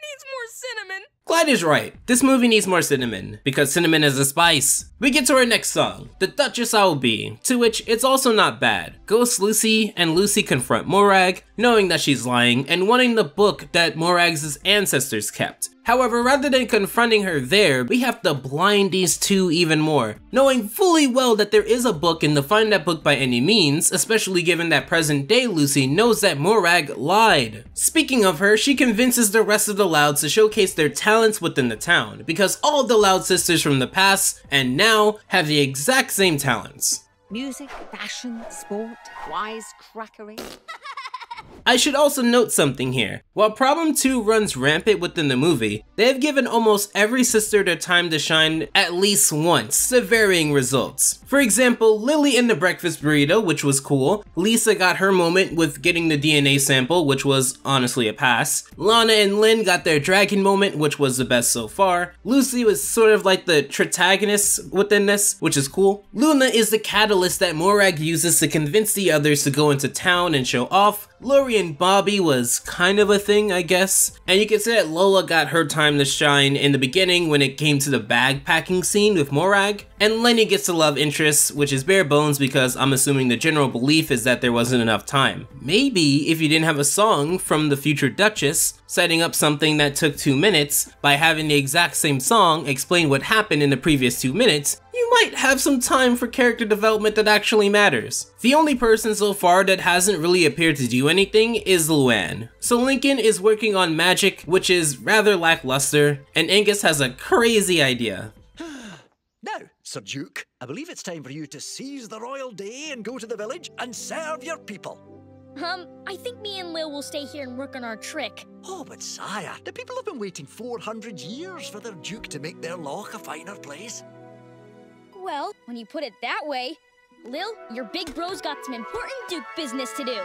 Needs more cinnamon. Clyde is right. This movie needs more cinnamon, because cinnamon is a spice. We get to our next song, The Duchess I'll Be, to which it's also not bad. Ghost Lucy and Lucy confront Morag, knowing that she's lying and wanting the book that Morag's ancestors kept. However, rather than confronting her there, we have to blind these two even more, knowing fully well that there is a book and to find that book by any means, especially given that present day Lucy knows that Morag lied. Speaking of her, she convinces the rest of the Louds to showcase their talents within the town, because all the Loud sisters from the past and now have the exact same talents. Music, fashion, sport, wisecrackery. I should also note something here. While Problem 2 runs rampant within the movie, they have given almost every sister their time to shine at least once, to varying results. For example, Lily in the breakfast burrito, which was cool. Lisa got her moment with getting the DNA sample, which was honestly a pass. Lana and Lynn got their dragon moment, which was the best so far. Lucy was sort of like the protagonist within this, which is cool. Luna is the catalyst that Morag uses to convince the others to go into town and show off. Lori and Bobby was kind of a thing, I guess. And you can say that Lola got her time to shine in the beginning when it came to the bag packing scene with Morag. And Lenny gets the love interest, which is bare bones because I'm assuming the general belief is that there wasn't enough time. Maybe if you didn't have a song from the future Duchess, setting up something that took 2 minutes, by having the exact same song explain what happened in the previous 2 minutes, you might have some time for character development that actually matters. The only person so far that hasn't really appeared to do anything is Luann. So Lincoln is working on magic, which is rather lackluster, and Angus has a crazy idea. Now, Sir Duke, I believe it's time for you to seize the royal day and go to the village and serve your people. I think me and Lil will stay here and work on our trick. Oh, but sire, the people have been waiting 400 years for their duke to make their loch a finer place. Well, when you put it that way, Lil, your big bro's got some important Duke business to do.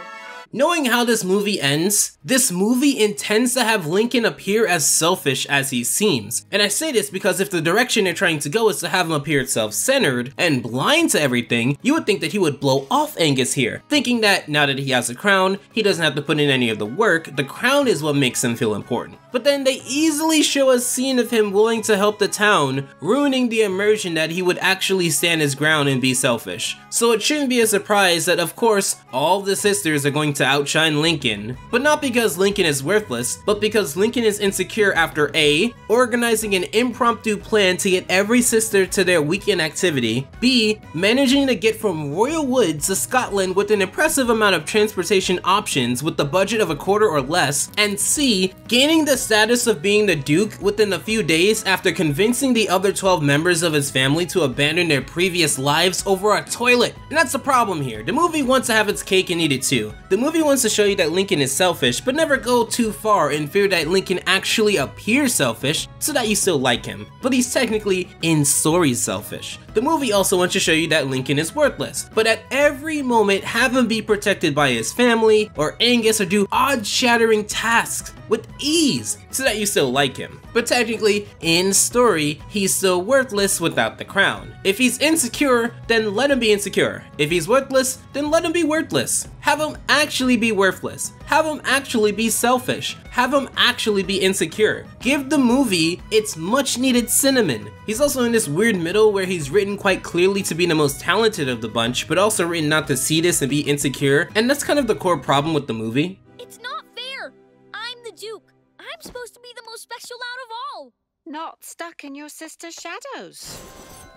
Knowing how this movie ends, this movie intends to have Lincoln appear as selfish as he seems. And I say this because if the direction they're trying to go is to have him appear self-centered and blind to everything, you would think that he would blow off Angus here, thinking that now that he has a crown, he doesn't have to put in any of the work, the crown is what makes him feel important. But then they easily show a scene of him willing to help the town, ruining the immersion that he would actually stand his ground and be selfish. So it shouldn't be a surprise that of course, all the sisters are going to outshine Lincoln, but not because Lincoln is worthless, but because Lincoln is insecure after A, organizing an impromptu plan to get every sister to their weekend activity, B, managing to get from Royal Woods to Scotland with an impressive amount of transportation options with the budget of a quarter or less, and C, gaining the status of being the Duke within a few days after convincing the other 12 members of his family to abandon their previous lives over a toilet. And that's the problem here. The movie wants to have its cake and eat it too. The movie wants to show you that Lincoln is selfish, but never go too far in fear that Lincoln actually appears selfish so that you still like him. But he's technically in story selfish. The movie also wants to show you that Lincoln is worthless, but at every moment have him be protected by his family or Angus or do odd-shattering tasks with ease so that you still like him. But technically, in story, he's still worthless without the crown. If he's insecure, then let him be insecure. If he's worthless, then let him be worthless. Have him actually be worthless. Have him actually be selfish. Have him actually be insecure. Give the movie its much needed cinnamon. He's also in this weird middle where he's written quite clearly to be the most talented of the bunch, but also written not to see this and be insecure, and that's kind of the core problem with the movie. It's not fair. I'm the Duke. I'm supposed to be the most special out of all. Not stuck in your sister's shadows.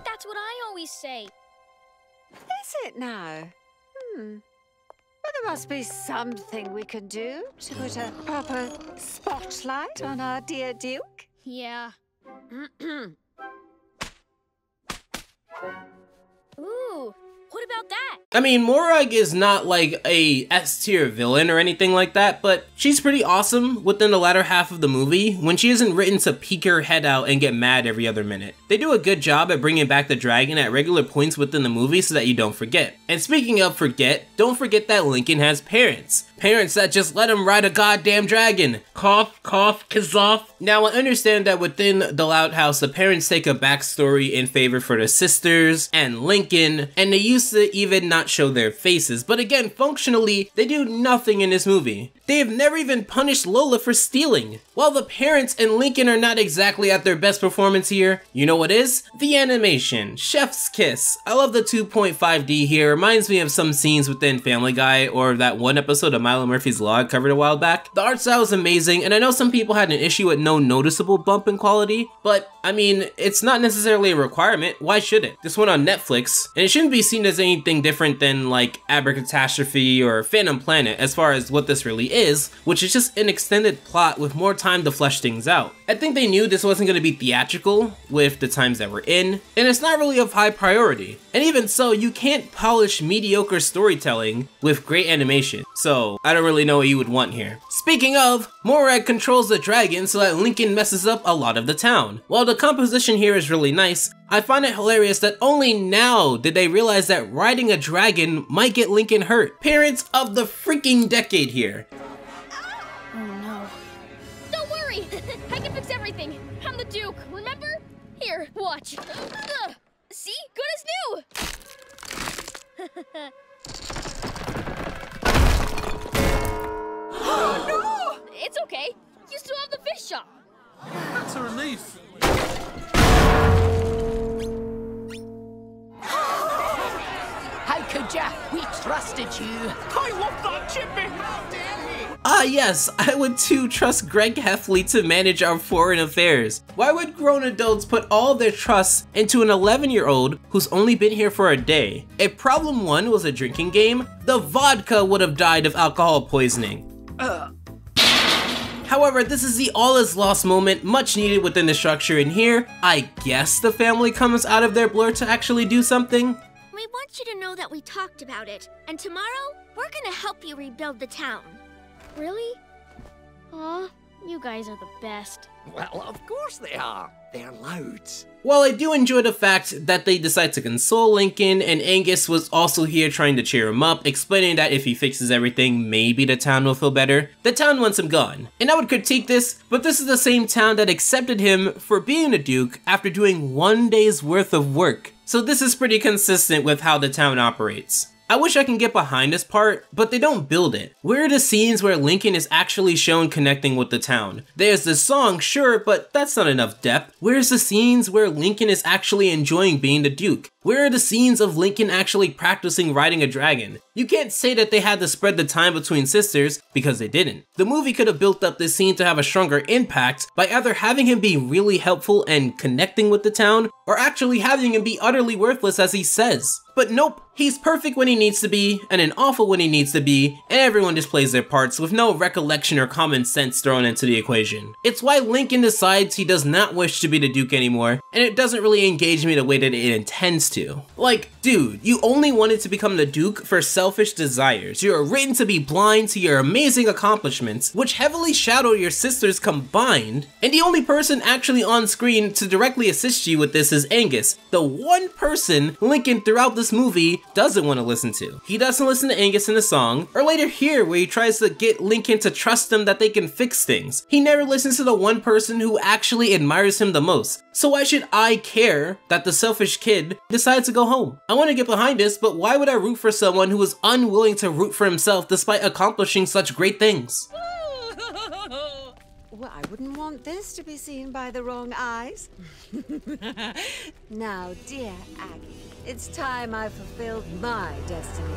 That's what I always say. Is it now? But there must be something we can do to put a proper spotlight on our dear Duke. Yeah. Ooh, What about that? I mean, Morag is not like a S-tier villain or anything like that, but she's pretty awesome within the latter half of the movie when she isn't written to peek her head out and get mad every other minute. They do a good job at bringing back the dragon at regular points within the movie so that you don't forget. And speaking of forget, don't forget that Lincoln has parents. Parents that just let him ride a goddamn dragon. Cough, cough, kazoff. Now I understand that within the Loud House, the parents take a backstory in favor for the sisters and Lincoln, and they used to even not show their faces, but again, functionally, they do nothing in this movie. They have never even punished Lola for stealing. While the parents and Lincoln are not exactly at their best performance here, you know what is? The animation. Chef's kiss. I love the 2.5D here. Reminds me of some scenes within Family Guy or that one episode of Milo Murphy's Law I covered a while back. The art style is amazing, and I know some people had an issue with no noticeable bump in quality, but I mean, it's not necessarily a requirement. Why should it? This went on Netflix, and it shouldn't be seen as anything different than like Abracatastrophe or Phantom Planet as far as what this really is, which is just an extended plot with more time to flesh things out. I think they knew this wasn't going to be theatrical with the times that we're in, and it's not really of high priority. And even so, you can't polish mediocre storytelling with great animation, so I don't really know what you would want here. Speaking of, Morag controls the dragon so that Lincoln messes up a lot of the town. While the composition here is really nice, I find it hilarious that only now did they realize that riding a dragon might get Lincoln hurt. Parents of the freaking decade here. Oh no. Don't worry! I can fix everything. I'm the Duke, remember? Here, watch. See? Good as new! No! It's okay. You still have the fish shop. That's a relief. How could ya? We trusted you. I love that chippy. How dare he? Ah yes, I would too trust Greg Heffley to manage our foreign affairs. Why would grown adults put all their trust into an 11-year-old who's only been here for a day? If problem 1 was a drinking game, the vodka would have died of alcohol poisoning. However, this is the all is lost moment much needed within the structure, and here, I guess the family comes out of their blur to actually do something? We want you to know that we talked about it, and tomorrow, we're gonna help you rebuild the town. Really? Aw, you guys are the best. Well, of course they are. They're loud. While I do enjoy the fact that they decide to console Lincoln, and Angus was also here trying to cheer him up, explaining that if he fixes everything, maybe the town will feel better, the town wants him gone. And I would critique this, but this is the same town that accepted him for being a Duke after doing 1 day's worth of work. So this is pretty consistent with how the town operates. I wish I can get behind this part, but they don't build it. Where are the scenes where Lincoln is actually shown connecting with the town? There's the song, sure, but that's not enough depth. Where's the scenes where Lincoln is actually enjoying being the Duke? Where are the scenes of Lincoln actually practicing riding a dragon? You can't say that they had to spread the time between sisters, because they didn't. The movie could have built up this scene to have a stronger impact by either having him be really helpful and connecting with the town, or actually having him be utterly worthless as he says. But nope, he's perfect when he needs to be, and an awful when he needs to be, and everyone just plays their parts with no recollection or common sense thrown into the equation. It's why Lincoln decides he does not wish to be the Duke anymore, and it doesn't really engage me the way that it intends to. Like, dude, you only wanted to become the Duke for selfish desires. You are written to be blind to your amazing accomplishments, which heavily shadow your sisters combined, and the only person actually on screen to directly assist you with this is Angus, the one person Lincoln throughout this movie doesn't want to listen to. He doesn't listen to Angus in the song, or later here where he tries to get Lincoln to trust them that they can fix things. He never listens to the one person who actually admires him the most. So why should I care that the selfish kid decides to go home? I want to get behind this, but why would I root for someone who is unwilling to root for himself despite accomplishing such great things? Well, I wouldn't want this to be seen by the wrong eyes. Now, dear Aggie, it's time I fulfilled my destiny.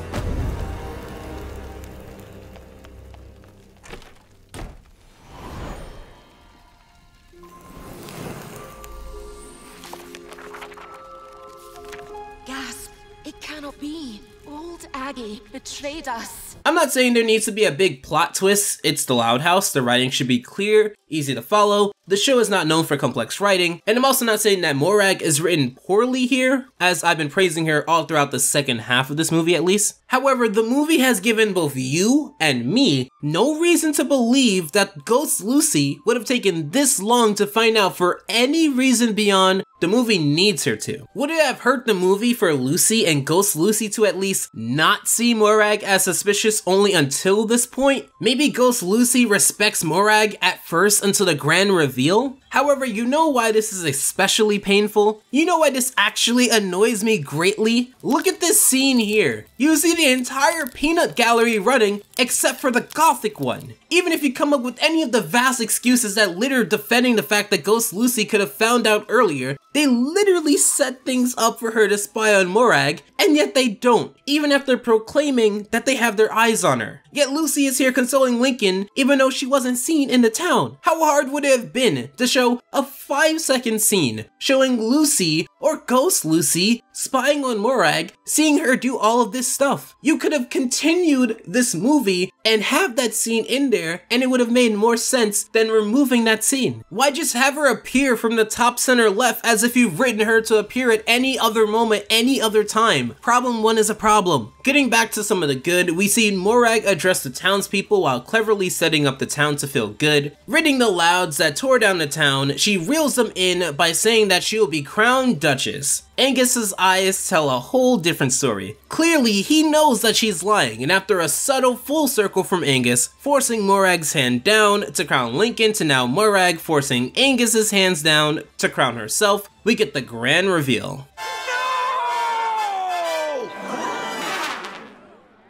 Gasp! It cannot be. Old Aggie betrayed us. I'm not saying there needs to be a big plot twist, it's the Loud House, the writing should be clear, easy to follow, the show is not known for complex writing, and I'm also not saying that Morag is written poorly here, as I've been praising her all throughout the second half of this movie at least. However, the movie has given both you and me no reason to believe that Ghost Lucy would have taken this long to find out for any reason beyond the movie needs her to. Would it have hurt the movie for Lucy and Ghost Lucy to at least not see Morag as suspicious only until this point? Maybe Ghost Lucy respects Morag at first until the grand reveal? However, you know why this is especially painful? You know why this actually annoys me greatly? Look at this scene here. You see the entire peanut gallery running except for the gothic one. Even if you come up with any of the vast excuses that litter defending the fact that Ghost Lucy could have found out earlier, they literally set things up for her to spy on Morag, and yet they don't, even after proclaiming that they have their eyes on her. Yet Lucy is here consoling Lincoln even though she wasn't seen in the town. How hard would it have been to show a 5-second scene showing Lucy, or Ghost Lucy, spying on Morag, seeing her do all of this stuff? You could have continued this movie and have that scene in there, and it would have made more sense than removing that scene. Why just have her appear from the top center left as if you've written her to appear at any other moment, any other time? Problem one is a problem. Getting back to some of the good, we see Morag address the townspeople while cleverly setting up the town to feel good. Ridding the Louds that tore down the town, she reels them in by saying that she will be crowned Duchess. Angus's eyes tell a whole different story. Clearly, he knows that she's lying, and after a subtle full circle from Angus, forcing Morag's hand down to crown Lincoln to now Morag forcing Angus's hands down to crown herself, we get the grand reveal.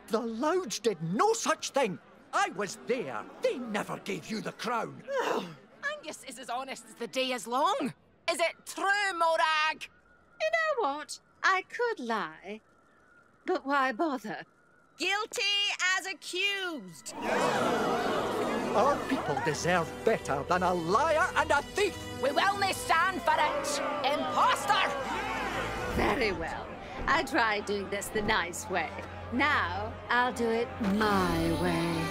The Louds did no such thing. I was there. They never gave you the crown. Angus is as honest as the day is long. Is it true, Morag? You know what? I could lie. But why bother? Guilty as accused. Our people deserve better than a liar and a thief. We will not stand for it. Imposter! Very well. I tried doing this the nice way. Now, I'll do it my way.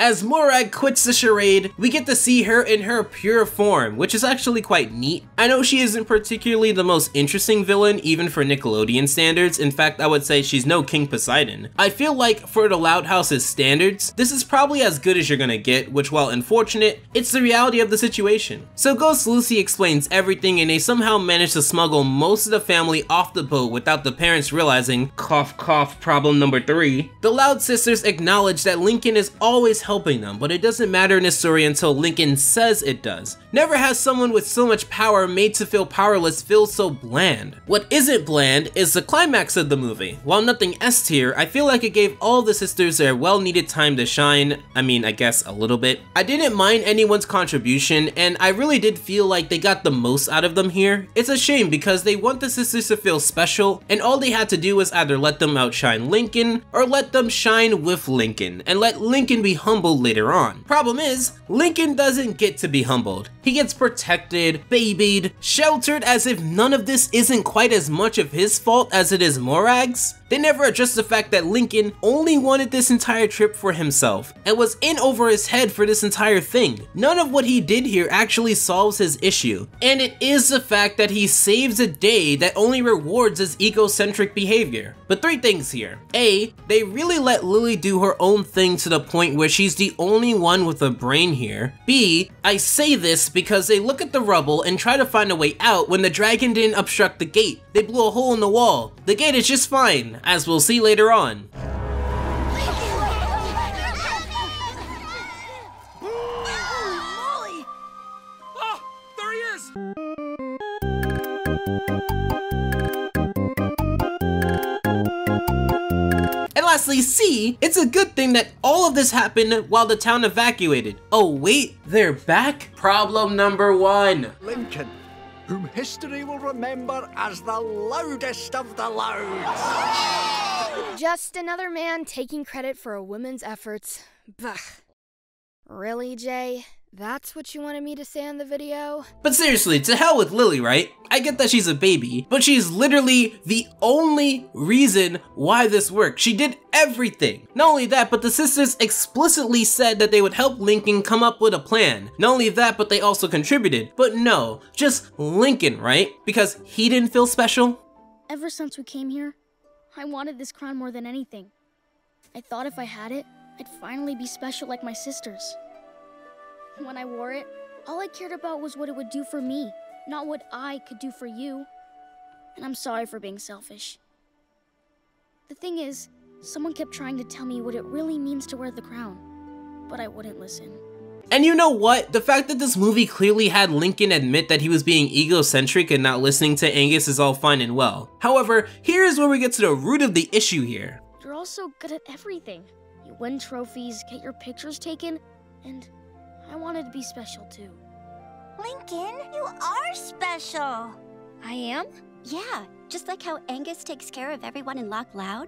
As Morag quits the charade, we get to see her in her pure form, which is actually quite neat. I know she isn't particularly the most interesting villain, even for Nickelodeon standards. In fact, I would say she's no King Poseidon. I feel like for the Loud House's standards, this is probably as good as you're gonna get, which, while unfortunate, it's the reality of the situation. So Ghost Lucy explains everything, and they somehow manage to smuggle most of the family off the boat without the parents realizing, cough cough, problem number 3. The Loud sisters acknowledge that Lincoln is always helping them, but it doesn't matter in this story until Lincoln says it does. Never has someone with so much power made to feel powerless feel so bland. What isn't bland is the climax of the movie. While nothing S tier, I feel like it gave all the sisters their well-needed time to shine. I mean, I guess a little bit. I didn't mind anyone's contribution, and I really did feel like they got the most out of them here. It's a shame because they want the sisters to feel special, and all they had to do was either let them outshine Lincoln, or let them shine with Lincoln, and let Lincoln be humbled later on. Problem is, Lincoln doesn't get to be humbled. He gets protected, babied, sheltered as if none of this isn't quite as much of his fault as it is Morag's. They never address the fact that Lincoln only wanted this entire trip for himself and was in over his head for this entire thing. None of what he did here actually solves his issue, and it is the fact that he saves a day that only rewards his egocentric behavior. But 3 things here. A, they really let Lily do her own thing to the point where she's the only one with a brain here. B, I say this because they look at the rubble and try to find a way out when the dragon didn't obstruct the gate. They blew a hole in the wall. The gate is just fine, as we'll see later on. Oh, there he is! And lastly, C, it's a good thing that all of this happened while the town evacuated. Oh wait, they're back? Problem number 1. Lincoln, whom history will remember as the loudest of the Louds. Just another man taking credit for a woman's efforts. Bah. Really, Jay? That's what you wanted me to say on the video? But seriously, to hell with Lily, right? I get that she's a baby, but she's literally the only reason why this worked. She did everything. Not only that, but the sisters explicitly said that they would help Lincoln come up with a plan. Not only that, but they also contributed. But no, just Lincoln, right? Because he didn't feel special? Ever since we came here, I wanted this crown more than anything. I thought if I had it, I'd finally be special like my sisters. When I wore it, all I cared about was what it would do for me, not what I could do for you. And I'm sorry for being selfish. The thing is, someone kept trying to tell me what it really means to wear the crown, but I wouldn't listen. And you know what? The fact that this movie clearly had Lincoln admit that he was being egocentric and not listening to Angus is all fine and well. However, here's where we get to the root of the issue here. You're all so good at everything. You win trophies, get your pictures taken, and I wanted to be special too. Lincoln, you are special. I am? Yeah, just like how Angus takes care of everyone in Lock Loud.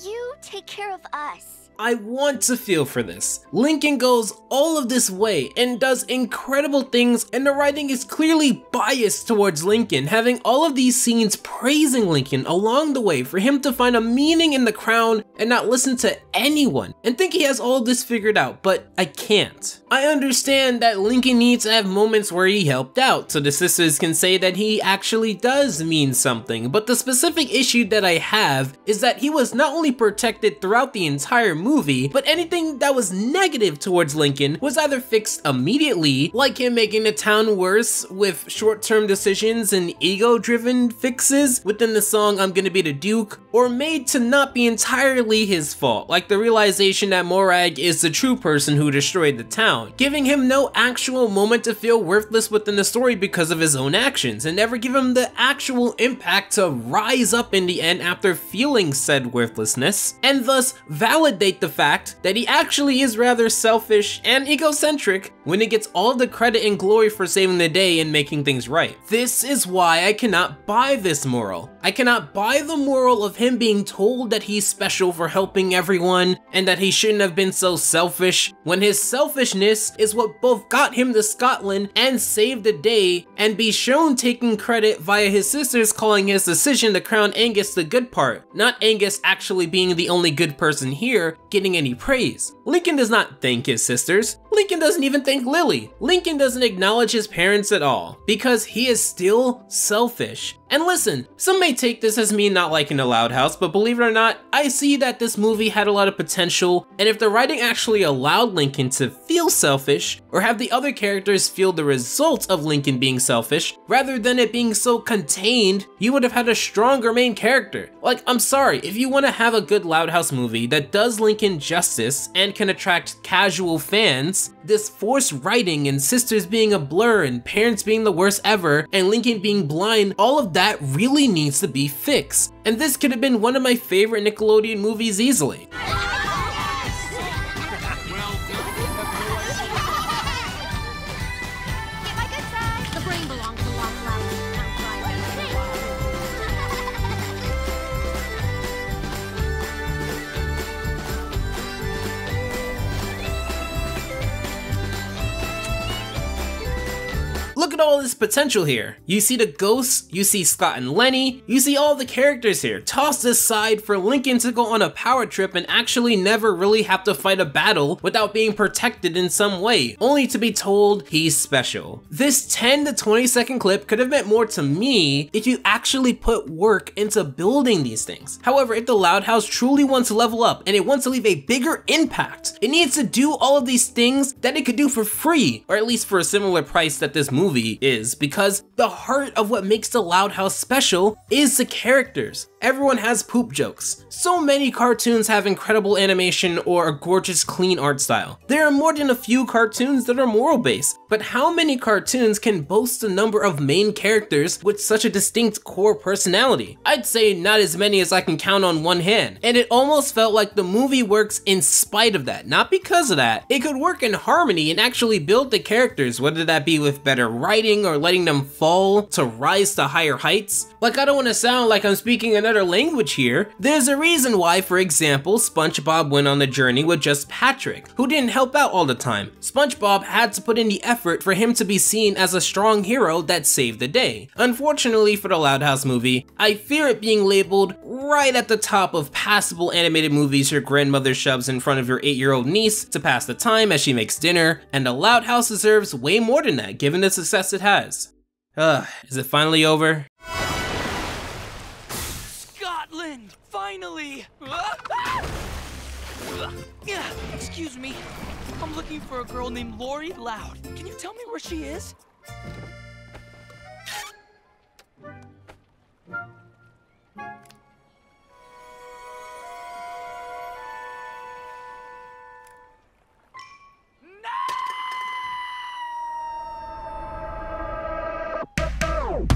You take care of us. I want to feel for this. Lincoln goes all of this way and does incredible things, and the writing is clearly biased towards Lincoln, having all of these scenes praising Lincoln along the way for him to find a meaning in the crown and not listen to anyone and think he has all this figured out, but I can't. I understand that Lincoln needs to have moments where he helped out so the sisters can say that he actually does mean something, but the specific issue that I have is that he was not only protected throughout the entire movie, but anything that was negative towards Lincoln was either fixed immediately, like him making the town worse with short-term decisions and ego-driven fixes within the song I'm Gonna Be the Duke, or made to not be entirely his fault, like the realization that Morag is the true person who destroyed the town, giving him no actual moment to feel worthless within the story because of his own actions, and never give him the actual impact to rise up in the end after feeling said worthlessness, and thus validate the fact that he actually is rather selfish and egocentric when he gets all the credit and glory for saving the day and making things right. This is why I cannot buy this moral. I cannot buy the moral of him being told that he's special for helping everyone and that he shouldn't have been so selfish, when his selfishness is what both got him to Scotland and saved the day, and be shown taking credit via his sisters calling his decision to crown Angus the good part, not Angus actually being the only good person here getting any praise. Lincoln does not thank his sisters. Lincoln doesn't even thank Lily. Lincoln doesn't acknowledge his parents at all, because he is still selfish. And listen, some may take this as me not liking the Loud House, but believe it or not, I see that this movie had a lot of potential, and if the writing actually allowed Lincoln to feel selfish, or have the other characters feel the result of Lincoln being selfish, rather than it being so contained, you would have had a stronger main character. Like, I'm sorry, if you want to have a good Loud House movie that does Lincoln justice and can attract casual fans, this forced writing and sisters being a blur and parents being the worst ever and Lincoln being blind, all of that really needs to be fixed. And this could have been one of my favorite Nickelodeon movies easily. Look at all this potential here. You see the ghosts, you see Scott and Lenny, you see all the characters here tossed aside for Lincoln to go on a power trip and actually never really have to fight a battle without being protected in some way, only to be told he's special. This 10 to 20 second clip could have meant more to me if you actually put work into building these things. However, if the Loud House truly wants to level up and it wants to leave a bigger impact, it needs to do all of these things that it could do for free, or at least for a similar price that this movie is, because the heart of what makes the Loud House special is the characters. Everyone has poop jokes. So many cartoons have incredible animation or a gorgeous clean art style. There are more than a few cartoons that are moral based, but how many cartoons can boast a number of main characters with such a distinct core personality? I'd say not as many as I can count on one hand, and it almost felt like the movie works in spite of that, not because of that. It could work in harmony and actually build the characters, whether that be with better writing, writing or letting them fall to rise to higher heights. Like, I don't want to sound like I'm speaking another language here. There's a reason why, for example, SpongeBob went on the journey with just Patrick, who didn't help out all the time. SpongeBob had to put in the effort for him to be seen as a strong hero that saved the day. Unfortunately for the Loud House movie, I fear it being labeled right at the top of passable animated movies your grandmother shoves in front of your 8-year-old niece to pass the time as she makes dinner, and the Loud House deserves way more than that given the success it has. Is it finally over? Scotland! Finally! Excuse me. I'm looking for a girl named Lori Loud. Can you tell me where she is?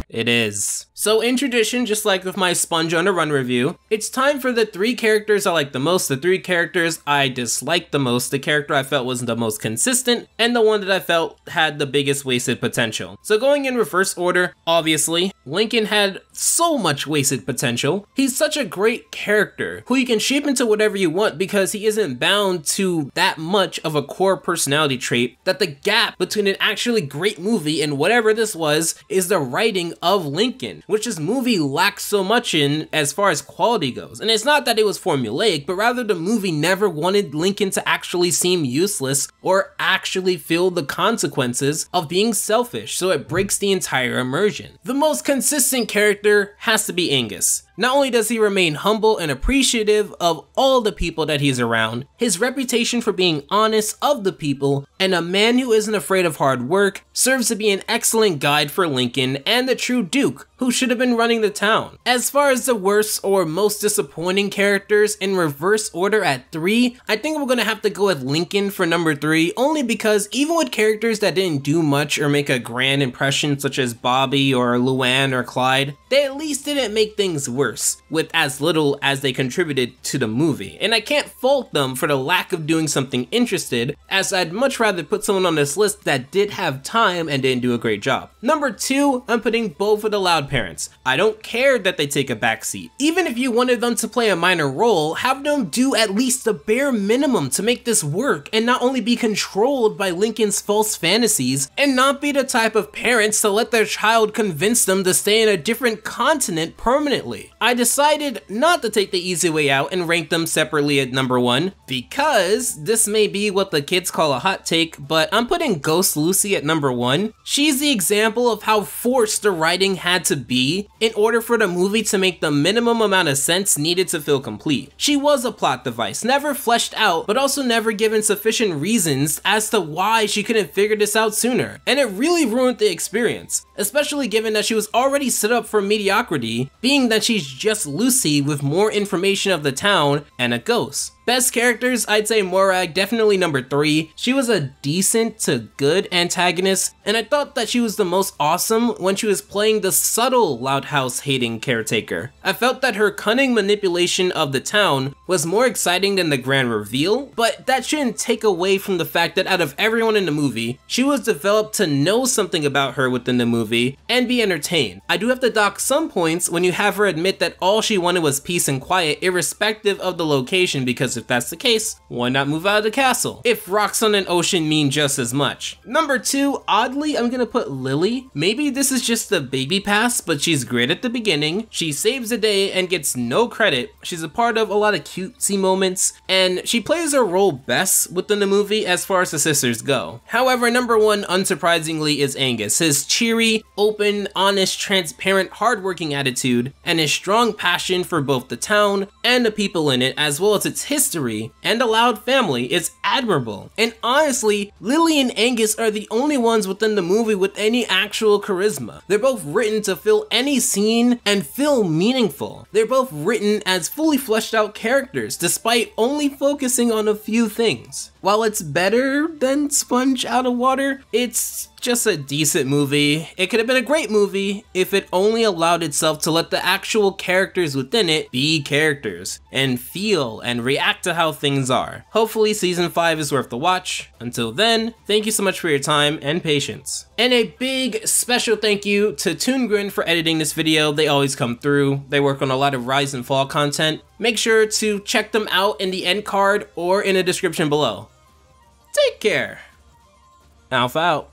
It is. So in tradition, just like with my Sponge on a Run review, it's time for the 3 characters I like the most, the 3 characters I dislike the most, the character I felt wasn't the most consistent, and the one that I felt had the biggest wasted potential. So going in reverse order, obviously, Lincoln had so much wasted potential. He's such a great character who you can shape into whatever you want because he isn't bound to that much of a core personality trait that the gap between an actually great movie and whatever this was is the writing of Lincoln, which this movie lacks so much in as far as quality goes. And it's not that it was formulaic, but rather the movie never wanted Lincoln to actually seem useless or actually feel the consequences of being selfish, so it breaks the entire immersion. The most consistent character has to be Angus. Not only does he remain humble and appreciative of all the people that he's around, his reputation for being honest of the people and a man who isn't afraid of hard work serves to be an excellent guide for Lincoln and the true Duke, who should have been running the town. As far as the worst or most disappointing characters in reverse order at 3, I think we're gonna have to go with Lincoln for number 3, only because even with characters that didn't do much or make a grand impression such as Bobby or Luann or Clyde, they at least didn't make things worse with as little as they contributed to the movie. And I can't fault them for the lack of doing something interested, as I'd much rather put someone on this list that did have time and didn't do a great job. Number 2, I'm putting both of the Loud parents. I don't care that they take a backseat. Even if you wanted them to play a minor role, have them do at least the bare minimum to make this work and not only be controlled by Lincoln's false fantasies and not be the type of parents to let their child convince them to stay in a different continent permanently. I decided not to take the easy way out and rank them separately at number 1 because this may be what the kids call a hot take, but I'm putting Ghost Lucy at number 1. She's the example of how forced the writing had to be in order for the movie to make the minimum amount of sense needed to feel complete. She was a plot device, never fleshed out, but also never given sufficient reasons as to why she couldn't figure this out sooner, and it really ruined the experience, especially given that she was already set up for mediocrity, being that she's just Lucy with more information of the town and a ghost. Best characters, I'd say Morag definitely number 3. She was a decent to good antagonist, and I thought that she was the most awesome when she was playing the subtle Loud House hating caretaker. I felt that her cunning manipulation of the town was more exciting than the grand reveal, but that shouldn't take away from the fact that out of everyone in the movie, she was developed to know something about her within the movie and be entertained. I do have to dock some points when you have her admit that all she wanted was peace and quiet irrespective of the location, because if that's the case, why not move out of the castle? If rocks on an ocean mean just as much. Number 2, oddly, I'm gonna put Lily. Maybe this is just the baby pass, but she's great at the beginning. She saves the day and gets no credit. She's a part of a lot of cutesy moments, and she plays her role best within the movie as far as the sisters go. However, number 1, unsurprisingly, is Angus. His cheery, open, honest, transparent, hardworking attitude, and his strong passion for both the town and the people in it, as well as its history and the Loud family, is admirable. And honestly, Lily and Angus are the only ones within the movie with any actual charisma. They're both written to fill any scene and feel meaningful. They're both written as fully fleshed out characters, despite only focusing on a few things. While it's better than Sponge Out of Water, it's just a decent movie. It could have been a great movie if it only allowed itself to let the actual characters within it be characters and feel and react to how things are. Hopefully season 5 is worth the watch. Until then, thank you so much for your time and patience. And a big special thank you to Toongrin for editing this video. They always come through. They work on a lot of Rise and Fall content. Make sure to check them out in the end card or in the description below. Take care. Alpha out.